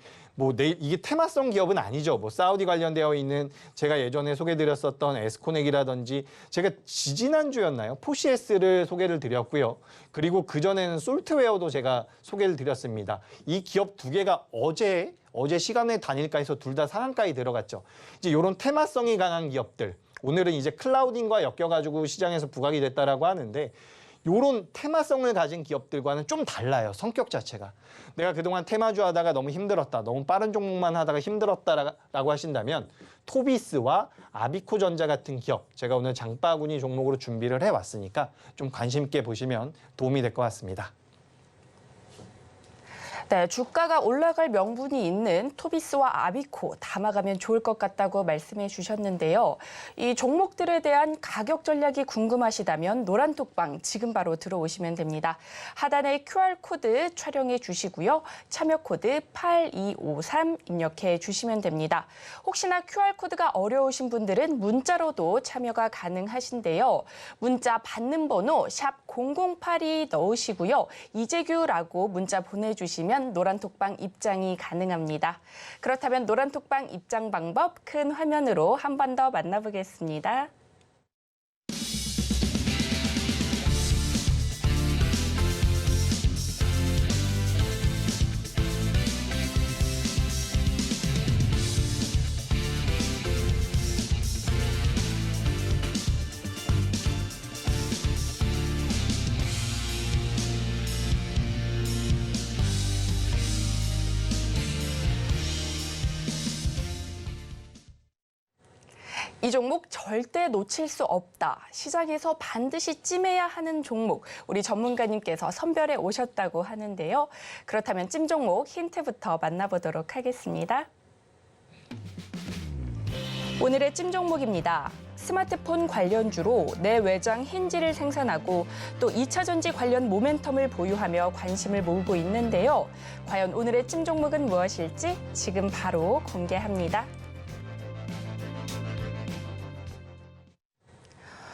이게 테마성 기업은 아니죠. 뭐 사우디 관련되어 있는 제가 예전에 소개드렸었던 에스코넥이라든지, 제가 지지난주였나요? 포시에스를 소개를 드렸고요. 그리고 그전에는 솔트웨어도 제가 소개를 드렸습니다. 이 기업 두 개가 어제 시간의 단일가에서 둘 다 상한가에 들어갔죠. 이제 이런 테마성이 강한 기업들, 오늘은 이제 클라우딩과 엮여가지고 시장에서 부각이 됐다라고 하는데 요런 테마성을 가진 기업들과는 좀 달라요. 성격 자체가. 내가 그동안 테마주 하다가 너무 힘들었다. 너무 빠른 종목만 하다가 힘들었다라고 하신다면 토비스와 아비코전자 같은 기업 제가 오늘 장바구니 종목으로 준비를 해왔으니까 좀 관심 있게 보시면 도움이 될 것 같습니다. 네, 주가가 올라갈 명분이 있는 토비스와 아비코 담아가면 좋을 것 같다고 말씀해 주셨는데요. 이 종목들에 대한 가격 전략이 궁금하시다면 노란톡방 지금 바로 들어오시면 됩니다. 하단에 QR코드 촬영해 주시고요. 참여 코드 8253 입력해 주시면 됩니다. 혹시나 QR코드가 어려우신 분들은 문자로도 참여가 가능하신데요. 문자 받는 번호 샵 0082 넣으시고요. 이재규라고 문자 보내주시면 노란톡방 입장이 가능합니다. 그렇다면 노란톡방 입장 방법 큰 화면으로 한 번 더 만나보겠습니다. 이 종목 절대 놓칠 수 없다. 시장에서 반드시 찜해야 하는 종목. 우리 전문가님께서 선별해 오셨다고 하는데요. 그렇다면 찜 종목 힌트부터 만나보도록 하겠습니다. 오늘의 찜 종목입니다. 스마트폰 관련주로 내외장 힌지를 생산하고 또 2차 전지 관련 모멘텀을 보유하며 관심을 모으고 있는데요. 과연 오늘의 찜 종목은 무엇일지 지금 바로 공개합니다.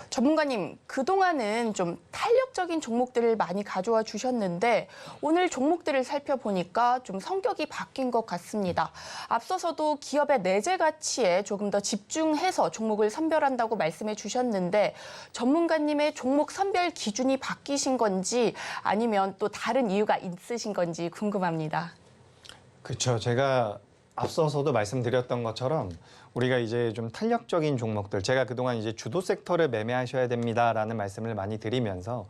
전문가님, 그동안은 좀 탄력적인 종목들을 많이 가져와 주셨는데 오늘 종목들을 살펴보니까 좀 성격이 바뀐 것 같습니다. 앞서서도 기업의 내재 가치에 조금 더 집중해서 종목을 선별한다고 말씀해 주셨는데 전문가님의 종목 선별 기준이 바뀌신 건지 아니면 또 다른 이유가 있으신 건지 궁금합니다. 그렇죠. 제가 앞서서도 말씀드렸던 것처럼 우리가 이제 좀 탄력적인 종목들, 제가 그동안 이제 주도 섹터를 매매하셔야 됩니다라는 말씀을 많이 드리면서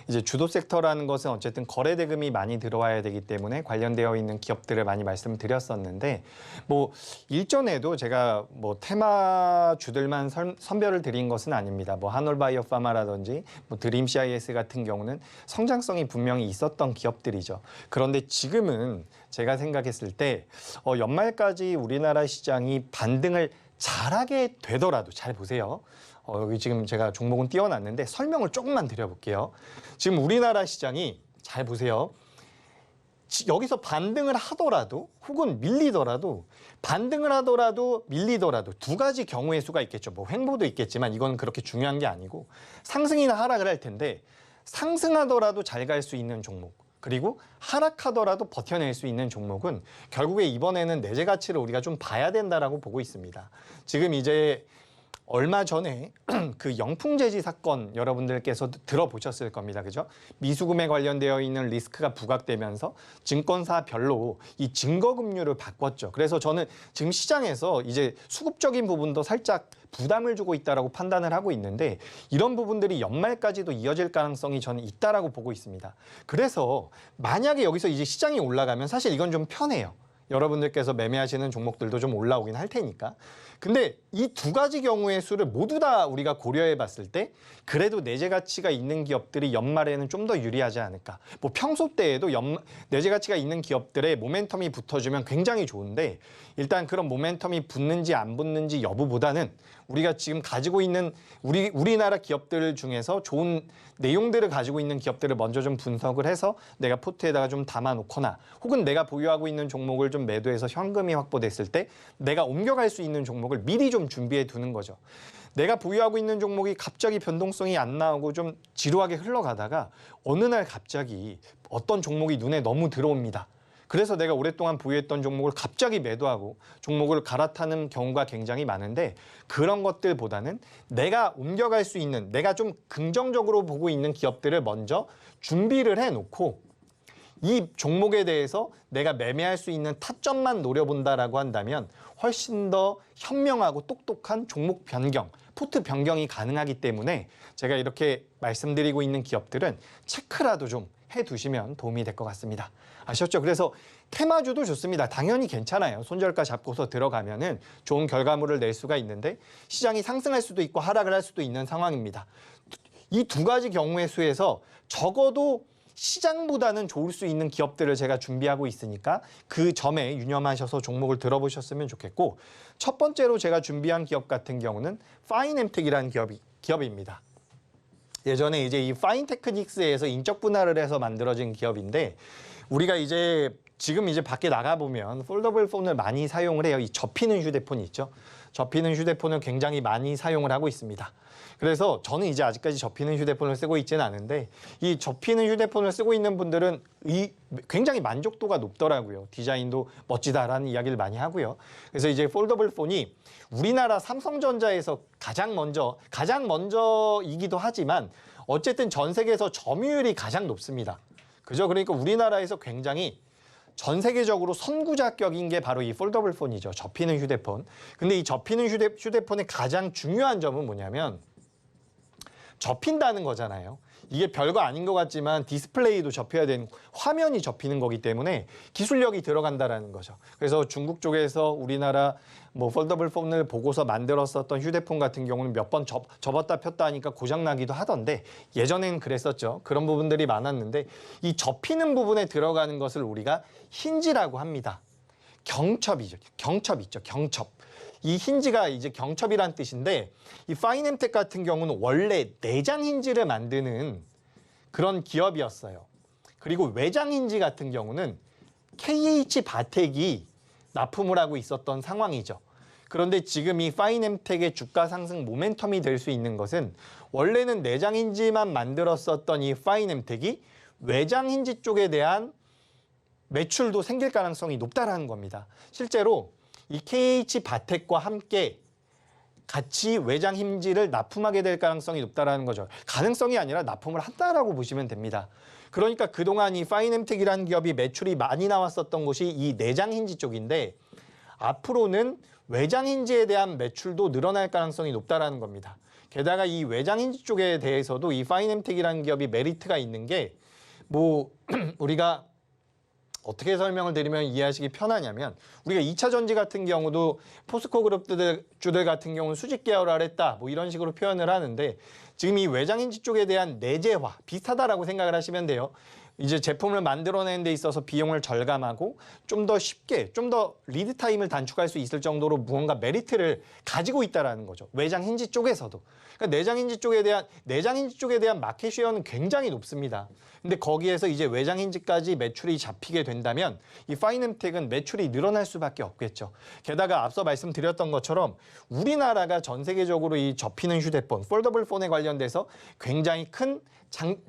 이제 주도 섹터라는 것은 어쨌든 거래 대금이 많이 들어와야 되기 때문에 관련되어 있는 기업들을 많이 말씀드렸었는데 뭐 일전에도 제가 뭐 테마주들만 선별을 드린 것은 아닙니다. 뭐 한올바이오파마라든지 뭐 드림 CIS 같은 경우는 성장성이 분명히 있었던 기업들이죠. 그런데 지금은 제가 생각했을 때 연말까지 우리나라 시장이 반등을 잘하게 되더라도 잘 보세요. 여기 지금 제가 종목은 띄워놨는데 설명을 조금만 드려볼게요. 지금 우리나라 시장이 잘 보세요. 여기서 반등을 하더라도 혹은 밀리더라도 반등을 하더라도 밀리더라도 두 가지 경우의 수가 있겠죠. 뭐 횡보도 있겠지만 이건 그렇게 중요한 게 아니고 상승이나 하락을 할 텐데 상승하더라도 잘 갈 수 있는 종목 그리고 하락하더라도 버텨낼 수 있는 종목은 결국에 이번에는 내재 가치를 우리가 좀 봐야 된다라고 보고 있습니다. 지금 이제 얼마 전에 그 영풍재지 사건 여러분들께서 들어보셨을 겁니다. 그죠? 미수금에 관련되어 있는 리스크가 부각되면서 증권사별로 이 증거금융을 바꿨죠. 그래서 저는 지금 시장에서 이제 수급적인 부분도 살짝 부담을 주고 있다라고 판단을 하고 있는데 이런 부분들이 연말까지도 이어질 가능성이 저는 있다라고 보고 있습니다. 그래서 만약에 여기서 이제 시장이 올라가면 사실 이건 좀 편해요. 여러분들께서 매매하시는 종목들도 좀 올라오긴 할 테니까. 근데 이 두 가지 경우의 수를 모두 다 우리가 고려해 봤을 때 그래도 내재 가치가 있는 기업들이 연말에는 좀 더 유리하지 않을까. 뭐 평소 때에도 내재 가치가 있는 기업들의 모멘텀이 붙어주면 굉장히 좋은데 일단 그런 모멘텀이 붙는지 안 붙는지 여부보다는 우리가 지금 가지고 있는 우리나라 기업들 중에서 좋은 내용들을 가지고 있는 기업들을 먼저 좀 분석을 해서 내가 포트에다가 좀 담아놓거나 혹은 내가 보유하고 있는 종목을 좀 매도해서 현금이 확보됐을 때 내가 옮겨갈 수 있는 종목을 미리 좀 준비해 두는 거죠. 내가 보유하고 있는 종목이 갑자기 변동성이 안 나오고 좀 지루하게 흘러가다가 어느 날 갑자기 어떤 종목이 눈에 너무 들어옵니다. 그래서 내가 오랫동안 보유했던 종목을 갑자기 매도하고 종목을 갈아타는 경우가 굉장히 많은데 그런 것들보다는 내가 옮겨갈 수 있는 내가 좀 긍정적으로 보고 있는 기업들을 먼저 준비를 해놓고 이 종목에 대해서 내가 매매할 수 있는 타점만 노려본다라고 한다면 훨씬 더 현명하고 똑똑한 종목 변경, 포트 변경이 가능하기 때문에 제가 이렇게 말씀드리고 있는 기업들은 체크라도 좀 해두시면 도움이 될 것 같습니다. 아셨죠? 그래서 테마주도 좋습니다. 당연히 괜찮아요. 손절가 잡고서 들어가면은 좋은 결과물을 낼 수가 있는데 시장이 상승할 수도 있고 하락을 할 수도 있는 상황입니다. 이 두 가지 경우의 수에서 적어도 시장보다는 좋을 수 있는 기업들을 제가 준비하고 있으니까 그 점에 유념하셔서 종목을 들어보셨으면 좋겠고, 첫 번째로 제가 준비한 기업 같은 경우는 파인엠텍이라는 기업입니다. 예전에 이제 이 파인테크닉스에서 인적 분할을 해서 만들어진 기업인데, 우리가 이제 지금 이제 밖에 나가보면 폴더블 폰을 많이 사용을 해요. 이 접히는 휴대폰이 있죠. 접히는 휴대폰을 굉장히 많이 사용을 하고 있습니다. 그래서 저는 이제 아직까지 접히는 휴대폰을 쓰고 있지는 않은데, 이 접히는 휴대폰을 쓰고 있는 분들은 굉장히 만족도가 높더라고요. 디자인도 멋지다라는 이야기를 많이 하고요. 그래서 이제 폴더블 폰이 우리나라 삼성전자에서 가장 먼저이기도 하지만 어쨌든 전 세계에서 점유율이 가장 높습니다. 그죠? 그러니까 우리나라에서 굉장히 전 세계적으로 선구자격인 게 바로 이 폴더블 폰이죠. 접히는 휴대폰. 근데 이 접히는 휴대폰의 가장 중요한 점은 뭐냐면 접힌다는 거잖아요. 이게 별거 아닌 것 같지만 디스플레이도 접혀야 되는, 화면이 접히는 거기 때문에 기술력이 들어간다라는 거죠. 그래서 중국 쪽에서 우리나라 폴더블 폰을 보고서 만들었었던 휴대폰 같은 경우는 몇 번 접었다 폈다 하니까 고장나기도 하던데, 예전에는 그랬었죠. 그런 부분들이 많았는데 이 접히는 부분에 들어가는 것을 우리가 힌지라고 합니다. 경첩이죠. 경첩 있죠. 경첩. 이 힌지가 이제 경첩이란 뜻인데, 이 파인엠텍 같은 경우는 원래 내장 힌지를 만드는 그런 기업이었어요. 그리고 외장 힌지 같은 경우는 KH 바텍이 납품을 하고 있었던 상황이죠. 그런데 지금 이 파인엠텍의 주가 상승 모멘텀이 될 수 있는 것은, 원래는 내장 힌지만 만들었었던 이 파인엠텍이 외장 힌지 쪽에 대한 매출도 생길 가능성이 높다라는 겁니다. 실제로 이 KH 바텍과 함께 같이 외장 힌지를 납품하게 될 가능성이 높다라는 거죠. 가능성이 아니라 납품을 한다라고 보시면 됩니다. 그러니까 그동안 이 파인엠텍이라는 기업이 매출이 많이 나왔었던 곳이 이 내장 힌지 쪽인데, 앞으로는 외장 힌지에 대한 매출도 늘어날 가능성이 높다라는 겁니다. 게다가 이 외장 힌지 쪽에 대해서도 이 파인엠텍이라는 기업이 메리트가 있는 게, 우리가 어떻게 설명을 드리면 이해하시기 편하냐면, 우리가 2차 전지 같은 경우도 포스코 그룹 주들 같은 경우는 수직 계열화를 했다, 이런 식으로 표현을 하는데, 지금 이 외장 힌지 쪽에 대한 내재화 비슷하다라고 생각을 하시면 돼요. 이제 제품을 만들어내는 데 있어서 비용을 절감하고 좀 더 쉽게, 좀 더 리드 타임을 단축할 수 있을 정도로 무언가 메리트를 가지고 있다라는 거죠. 외장 힌지 쪽에서도. 그러니까 내장 힌지 쪽에 대한 마켓 쉐어는 굉장히 높습니다. 근데 거기에서 이제 외장 힌지까지 매출이 잡히게 된다면 이 파인엠텍은 매출이 늘어날 수밖에 없겠죠. 게다가 앞서 말씀드렸던 것처럼 우리나라가 전 세계적으로 이 접히는 휴대폰, 폴더블 폰에 관련돼서 굉장히 큰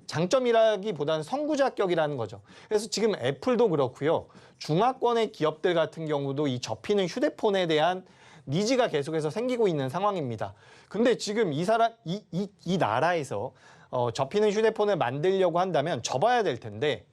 장점이라기보다는 선구자격이라는 거죠. 그래서 지금 애플도 그렇고요. 중화권의 기업들 같은 경우도 이 접히는 휴대폰에 대한 니즈가 계속해서 생기고 있는 상황입니다. 근데 지금 이 나라에서 접히는 휴대폰을 만들려고 한다면 접어야 될 텐데,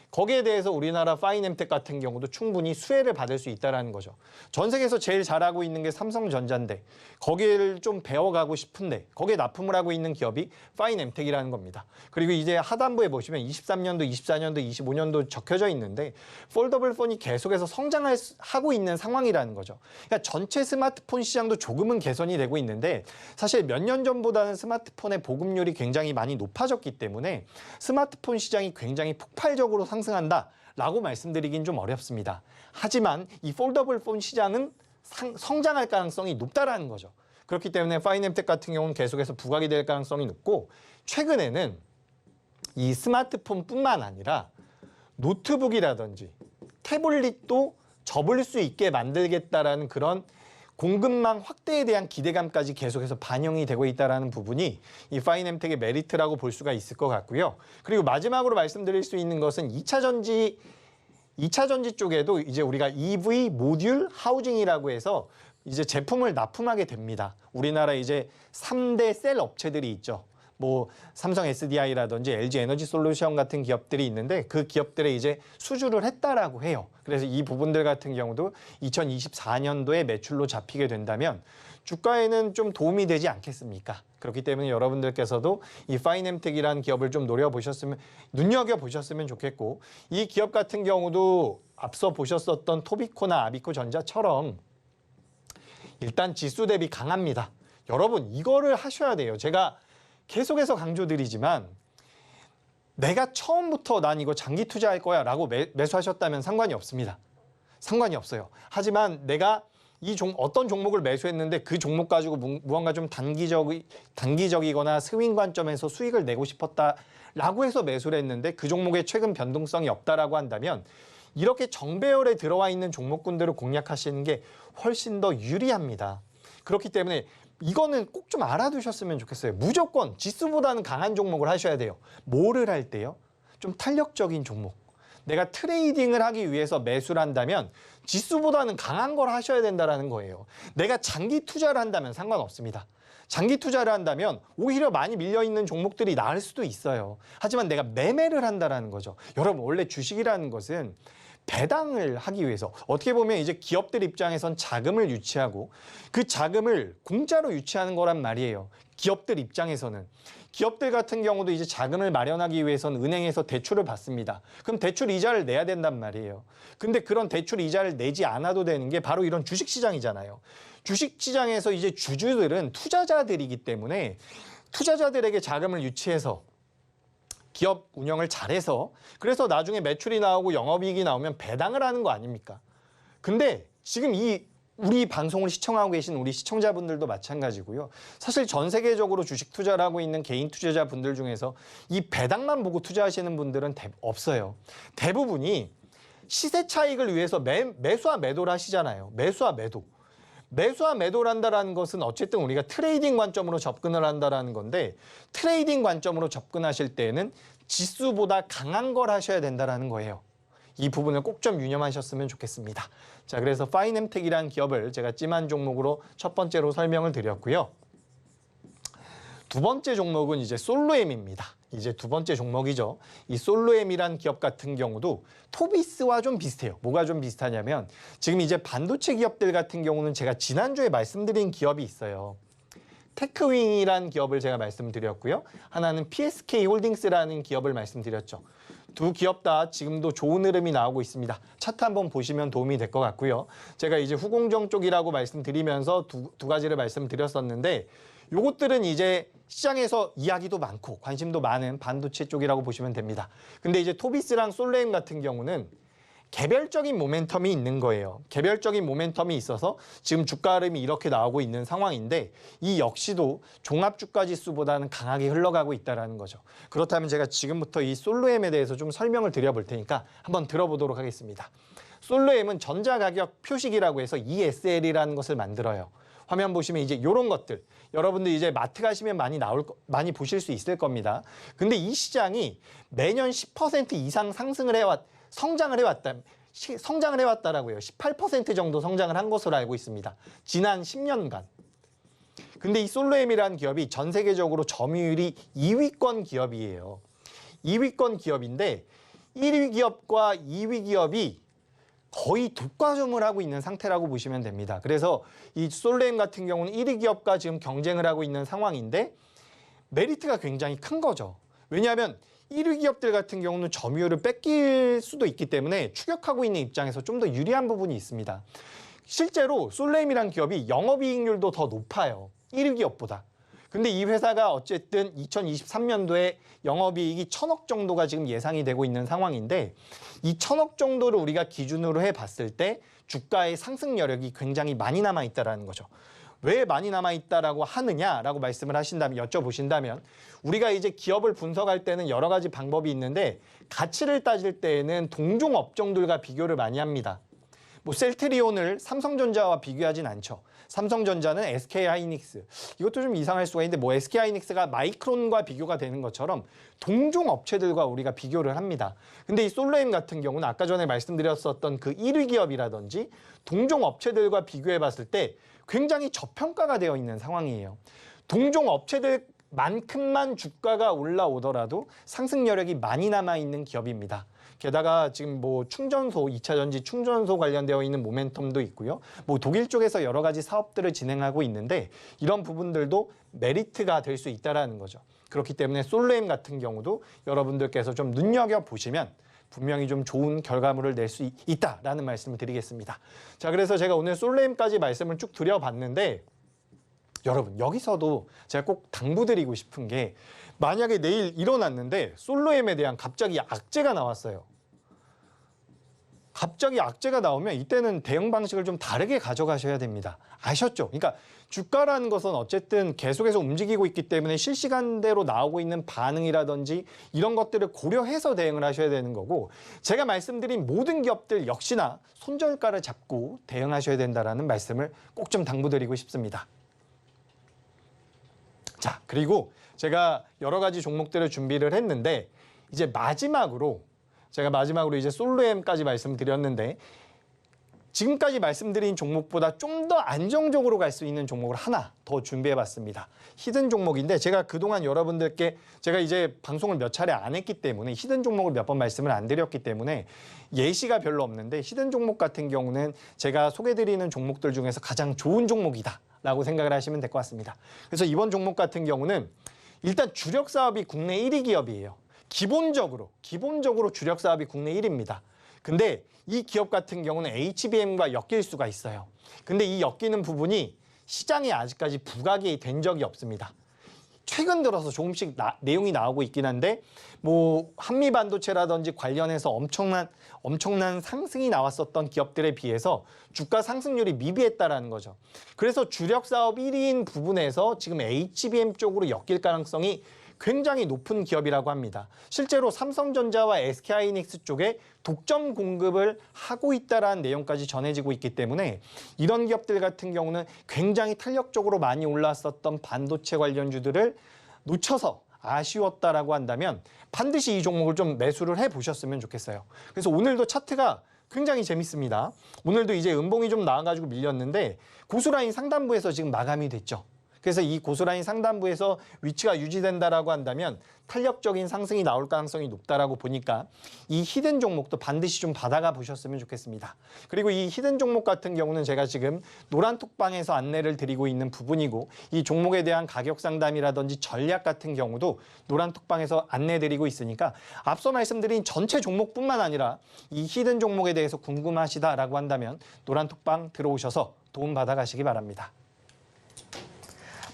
거기에 대해서 우리나라 파인엠텍 같은 경우도 충분히 수혜를 받을 수 있다는 거죠. 전 세계에서 제일 잘하고 있는 게 삼성전자인데, 거기를 좀 배워가고 싶은데 거기에 납품을 하고 있는 기업이 파인엠텍이라는 겁니다. 그리고 이제 하단부에 보시면 23년도, 24년도, 25년도 적혀져 있는데, 폴더블 폰이 계속해서 성장하고 있는 상황이라는 거죠. 그러니까 전체 스마트폰 시장도 조금은 개선이 되고 있는데, 사실 몇 년 전보다는 스마트폰의 보급률이 굉장히 많이 높아졌기 때문에 스마트폰 시장이 굉장히 폭발적으로 상승한다라고 말씀드리긴 좀 어렵습니다. 하지만 이 폴더블 폰 시장은 성장할 가능성이 높다라는 거죠. 그렇기 때문에 파인엠텍 같은 경우는 계속해서 부각이 될 가능성이 높고, 최근에는 이 스마트폰뿐만 아니라 노트북이라든지 태블릿도 접을 수 있게 만들겠다라는 그런 공급망 확대에 대한 기대감까지 계속해서 반영이 되고 있다는 부분이 이 파인엠텍의 메리트라고 볼 수가 있을 것 같고요. 그리고 마지막으로 말씀드릴 수 있는 것은 2차 전지 쪽에도 이제 우리가 EV 모듈 하우징이라고 해서 이제 제품을 납품하게 됩니다. 우리나라 이제 3대 셀 업체들이 있죠. 뭐 삼성 SDI라든지 LG 에너지 솔루션 같은 기업들이 있는데 그 기업들에 이제 수주를 했다라고 해요. 그래서 이 부분들 같은 경우도 2024년도에 매출로 잡히게 된다면 주가에는 좀 도움이 되지 않겠습니까? 그렇기 때문에 여러분들께서도 이 파이넴텍이라는 기업을 좀 눈여겨보셨으면 좋겠고, 이 기업 같은 경우도 앞서 보셨었던 토비코나 아비코전자처럼 일단 지수 대비 강합니다. 여러분 이거를 하셔야 돼요. 제가 계속해서 강조드리지만 내가 처음부터 난 이거 장기 투자할 거야 라고 매수하셨다면 상관이 없습니다. 상관이 없어요. 하지만 내가 어떤 종목을 매수했는데 그 종목 가지고 무언가 좀 단기적이거나 스윙 관점에서 수익을 내고 싶었다라고 해서 매수를 했는데 그 종목의 최근 변동성이 없다라고 한다면 이렇게 정배열에 들어와 있는 종목군들을 공략하시는 게 훨씬 더 유리합니다. 그렇기 때문에 이거는 꼭 좀 알아두셨으면 좋겠어요. 무조건 지수보다는 강한 종목을 하셔야 돼요. 뭐를 할 때요? 좀 탄력적인 종목. 내가 트레이딩을 하기 위해서 매수를 한다면 지수보다는 강한 걸 하셔야 된다는 거예요. 내가 장기 투자를 한다면 상관없습니다. 장기 투자를 한다면 오히려 많이 밀려있는 종목들이 나을 수도 있어요. 하지만 내가 매매를 한다는 거죠. 여러분 원래 주식이라는 것은 배당을 하기 위해서 어떻게 보면 이제 기업들 입장에선 자금을 유치하고 그 자금을 공짜로 유치하는 거란 말이에요. 기업들 입장에서는. 기업들 같은 경우도 이제 자금을 마련하기 위해서는 은행에서 대출을 받습니다. 그럼 대출 이자를 내야 된단 말이에요. 근데 그런 대출 이자를 내지 않아도 되는 게 바로 이런 주식시장이잖아요. 주식시장에서 이제 주주들은 투자자들이기 때문에 투자자들에게 자금을 유치해서 기업 운영을 잘해서 그래서 나중에 매출이 나오고 영업이익이 나오면 배당을 하는 거 아닙니까? 근데 지금 우리 방송을 시청하고 계신 우리 시청자분들도 마찬가지고요. 사실 전 세계적으로 주식 투자를 하고 있는 개인 투자자분들 중에서 이 배당만 보고 투자하시는 분들은 없어요. 대부분이 시세 차익을 위해서 매수와 매도를 하시잖아요. 매수와 매도. 매수와 매도를 한다는 것은 어쨌든 우리가 트레이딩 관점으로 접근을 한다는 건데 트레이딩 관점으로 접근하실 때에는 지수보다 강한 걸 하셔야 된다는 거예요. 이 부분을 꼭 좀 유념하셨으면 좋겠습니다. 자, 그래서 파이넴텍이라는 기업을 제가 찜한 종목으로 첫 번째로 설명을 드렸고요. 두 번째 종목은 이제 솔로엠입니다. 이제 두 번째 종목이죠. 이 솔로엠이란 기업 같은 경우도 토비스와 좀 비슷해요. 뭐가 좀 비슷하냐면 지금 이제 반도체 기업들 같은 경우는 제가 지난주에 말씀드린 기업이 있어요. 테크윙이라는 기업을 제가 말씀드렸고요. 하나는 PSK 홀딩스라는 기업을 말씀드렸죠. 두 기업 다 지금도 좋은 흐름이 나오고 있습니다. 차트 한번 보시면 도움이 될 것 같고요. 제가 이제 후공정 쪽이라고 말씀드리면서 두 가지를 말씀드렸었는데 요것들은 이제 시장에서 이야기도 많고 관심도 많은 반도체 쪽이라고 보시면 됩니다. 근데 이제 토비스랑 솔레임 같은 경우는 개별적인 모멘텀이 있는 거예요. 개별적인 모멘텀이 있어서 지금 주가 흐름이 이렇게 나오고 있는 상황인데 이 역시도 종합주가지수보다는 강하게 흘러가고 있다는 거죠. 그렇다면 제가 지금부터 이 솔로엠에 대해서 좀 설명을 드려볼 테니까 한번 들어보도록 하겠습니다. 솔로엠은 전자가격 표식이라고 해서 ESL이라는 것을 만들어요. 화면 보시면 이제 이런 것들 여러분들 이제 마트 가시면 많이 보실 수 있을 겁니다. 근데 이 시장이 매년 10% 이상 성장을 해왔다라고요. 18% 정도 성장을 한 것으로 알고 있습니다. 지난 10년간. 근데 이 솔로엠이라는 기업이 전 세계적으로 점유율이 2위권 기업이에요. 2위권 기업인데 1위 기업과 2위 기업이 거의 독과점을 하고 있는 상태라고 보시면 됩니다. 그래서 이 솔로엠 같은 경우는 1위 기업과 지금 경쟁을 하고 있는 상황인데 메리트가 굉장히 큰 거죠. 왜냐하면 1위 기업들 같은 경우는 점유율을 뺏길 수도 있기 때문에 추격하고 있는 입장에서 좀 더 유리한 부분이 있습니다. 실제로 솔레임이란 기업이 영업이익률도 더 높아요. 1위 기업보다. 근데 이 회사가 어쨌든 2023년도에 영업이익이 1,000억 정도가 지금 예상이 되고 있는 상황인데 이 1,000억 정도를 우리가 기준으로 해봤을 때 주가의 상승 여력이 굉장히 많이 남아있다는 거죠. 왜 많이 남아있다라고 하느냐라고 말씀을 하신다면 여쭤보신다면 우리가 이제 기업을 분석할 때는 여러 가지 방법이 있는데 가치를 따질 때에는 동종 업종들과 비교를 많이 합니다. 뭐 셀트리온을 삼성전자와 비교하진 않죠. 삼성전자는 SK하이닉스. 이것도 좀 이상할 수가 있는데 뭐 SK하이닉스가 마이크론과 비교가 되는 것처럼 동종 업체들과 우리가 비교를 합니다. 근데 이 솔로엠 같은 경우는 아까 전에 말씀드렸었던 그 1위 기업이라든지 동종 업체들과 비교해 봤을 때 굉장히 저평가가 되어 있는 상황이에요. 동종 업체들 만큼만 주가가 올라오더라도 상승 여력이 많이 남아있는 기업입니다. 게다가 지금 뭐 충전소, 2차 전지 충전소 관련되어 있는 모멘텀도 있고요. 뭐 독일 쪽에서 여러 가지 사업들을 진행하고 있는데 이런 부분들도 메리트가 될 수 있다라는 거죠. 그렇기 때문에 솔로엠 같은 경우도 여러분들께서 좀 눈여겨보시면 분명히 좀 좋은 결과물을 낼 수 있다라는 말씀을 드리겠습니다. 자, 그래서 제가 오늘 솔로엠까지 말씀을 쭉 드려봤는데 여러분 여기서도 제가 꼭 당부드리고 싶은 게 만약에 내일 일어났는데 솔로엠에 대한 갑자기 악재가 나왔어요. 갑자기 악재가 나오면 이때는 대응 방식을 좀 다르게 가져가셔야 됩니다. 아셨죠? 그러니까 주가라는 것은 어쨌든 계속해서 움직이고 있기 때문에 실시간대로 나오고 있는 반응이라든지 이런 것들을 고려해서 대응을 하셔야 되는 거고 제가 말씀드린 모든 기업들 역시나 손절가를 잡고 대응하셔야 된다는 말씀을 꼭 좀 당부드리고 싶습니다. 자, 그리고 제가 여러 가지 종목들을 준비를 했는데 이제 마지막으로 이제 솔로엠까지 말씀드렸는데 지금까지 말씀드린 종목보다 좀 더 안정적으로 갈 수 있는 종목을 하나 더 준비해봤습니다. 히든 종목인데 제가 그동안 여러분들께 제가 이제 방송을 몇 차례 안 했기 때문에 히든 종목을 몇 번 말씀을 안 드렸기 때문에 예시가 별로 없는데 히든 종목 같은 경우는 제가 소개드리는 종목들 중에서 가장 좋은 종목이다 라고 생각을 하시면 될 것 같습니다. 그래서 이번 종목 같은 경우는 일단 주력 사업이 국내 1위 기업이에요. 기본적으로 주력 사업이 국내 1위입니다. 근데 이 기업 같은 경우는 HBM과 엮일 수가 있어요. 근데 이 엮이는 부분이 시장에 아직까지 부각이 된 적이 없습니다. 최근 들어서 조금씩 내용이 나오고 있긴 한데 뭐 한미 반도체라든지 관련해서 엄청난 상승이 나왔었던 기업들에 비해서 주가 상승률이 미비했다라는 거죠. 그래서 주력 사업 1위인 부분에서 지금 HBM 쪽으로 엮일 가능성이 굉장히 높은 기업이라고 합니다. 실제로 삼성전자와 SK하이닉스 쪽에 독점 공급을 하고 있다라는 내용까지 전해지고 있기 때문에 이런 기업들 같은 경우는 굉장히 탄력적으로 많이 올랐었던 반도체 관련주들을 놓쳐서 아쉬웠다라고 한다면 반드시 이 종목을 좀 매수를 해보셨으면 좋겠어요. 그래서 오늘도 차트가 굉장히 재밌습니다. 오늘도 이제 음봉이 좀 나와가지고 밀렸는데 고수라인 상단부에서 지금 마감이 됐죠. 그래서 이 고수라인 상단부에서 위치가 유지된다라고 한다면 탄력적인 상승이 나올 가능성이 높다라고 보니까 이 히든 종목도 반드시 좀 받아가 보셨으면 좋겠습니다. 그리고 이 히든 종목 같은 경우는 제가 지금 노란톡방에서 안내를 드리고 있는 부분이고 이 종목에 대한 가격 상담이라든지 전략 같은 경우도 노란톡방에서 안내드리고 있으니까 앞서 말씀드린 전체 종목뿐만 아니라 이 히든 종목에 대해서 궁금하시다라고 한다면 노란톡방 들어오셔서 도움 받아가시기 바랍니다.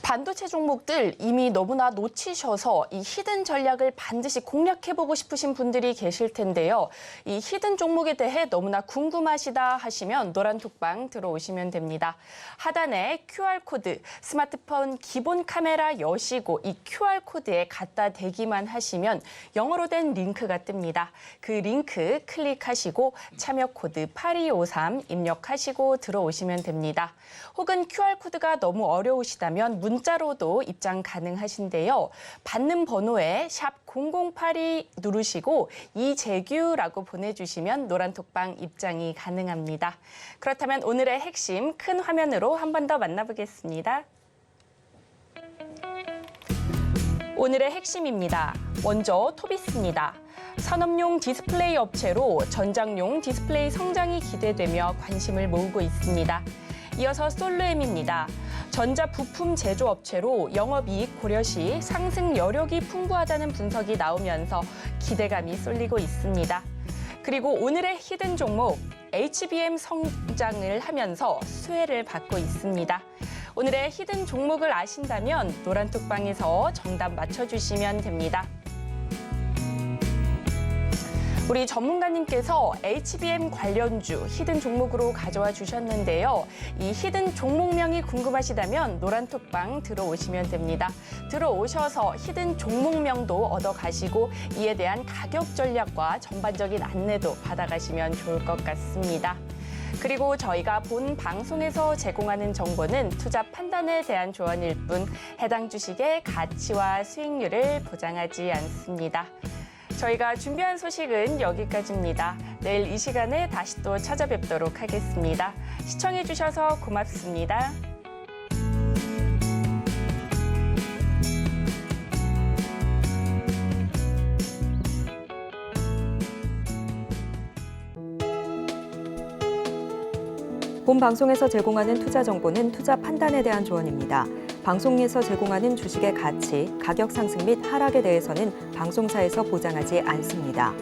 반도체 종목들 이미 너무나 놓치셔서 이 히든 전략을 반드시 공략해보고 싶으신 분들이 계실 텐데요. 이 히든 종목에 대해 너무나 궁금하시다 하시면 노란톡방 들어오시면 됩니다. 하단에 QR코드, 스마트폰 기본 카메라 여시고 이 QR코드에 갖다 대기만 하시면 영어로 된 링크가 뜹니다. 그 링크 클릭하시고 참여 코드 8253 입력하시고 들어오시면 됩니다. 혹은 QR코드가 너무 어려우시다면 문자로도 입장 가능하신데요. 받는 번호에 샵 0082 누르시고 이재규라고 보내주시면 노란톡방 입장이 가능합니다. 그렇다면 오늘의 핵심 큰 화면으로 한 번 더 만나보겠습니다. 오늘의 핵심입니다. 먼저 토비스입니다. 산업용 디스플레이 업체로 전장용 디스플레이 성장이 기대되며 관심을 모으고 있습니다. 이어서 솔로엠입니다. 전자부품 제조업체로 영업이익 고려 시 상승 여력이 풍부하다는 분석이 나오면서 기대감이 쏠리고 있습니다. 그리고 오늘의 히든 종목 HBM 성장을 하면서 수혜를 받고 있습니다. 오늘의 히든 종목을 아신다면 노란톡방에서 정답 맞춰주시면 됩니다. 우리 전문가님께서 HBM 관련주 히든 종목으로 가져와 주셨는데요. 이 히든 종목명이 궁금하시다면 노란톡방 들어오시면 됩니다. 들어오셔서 히든 종목명도 얻어가시고 이에 대한 가격 전략과 전반적인 안내도 받아가시면 좋을 것 같습니다. 그리고 저희가 본 방송에서 제공하는 정보는 투자 판단에 대한 조언일 뿐 해당 주식의 가치와 수익률을 보장하지 않습니다. 저희가 준비한 소식은 여기까지입니다. 내일 이 시간에 다시 또 찾아뵙도록 하겠습니다. 시청해주셔서 고맙습니다. 본 방송에서 제공하는 투자 정보는 투자 판단에 대한 조언입니다. 방송에서 제공하는 주식의 가치, 가격 상승 및 하락에 대해서는 방송사에서 보장하지 않습니다.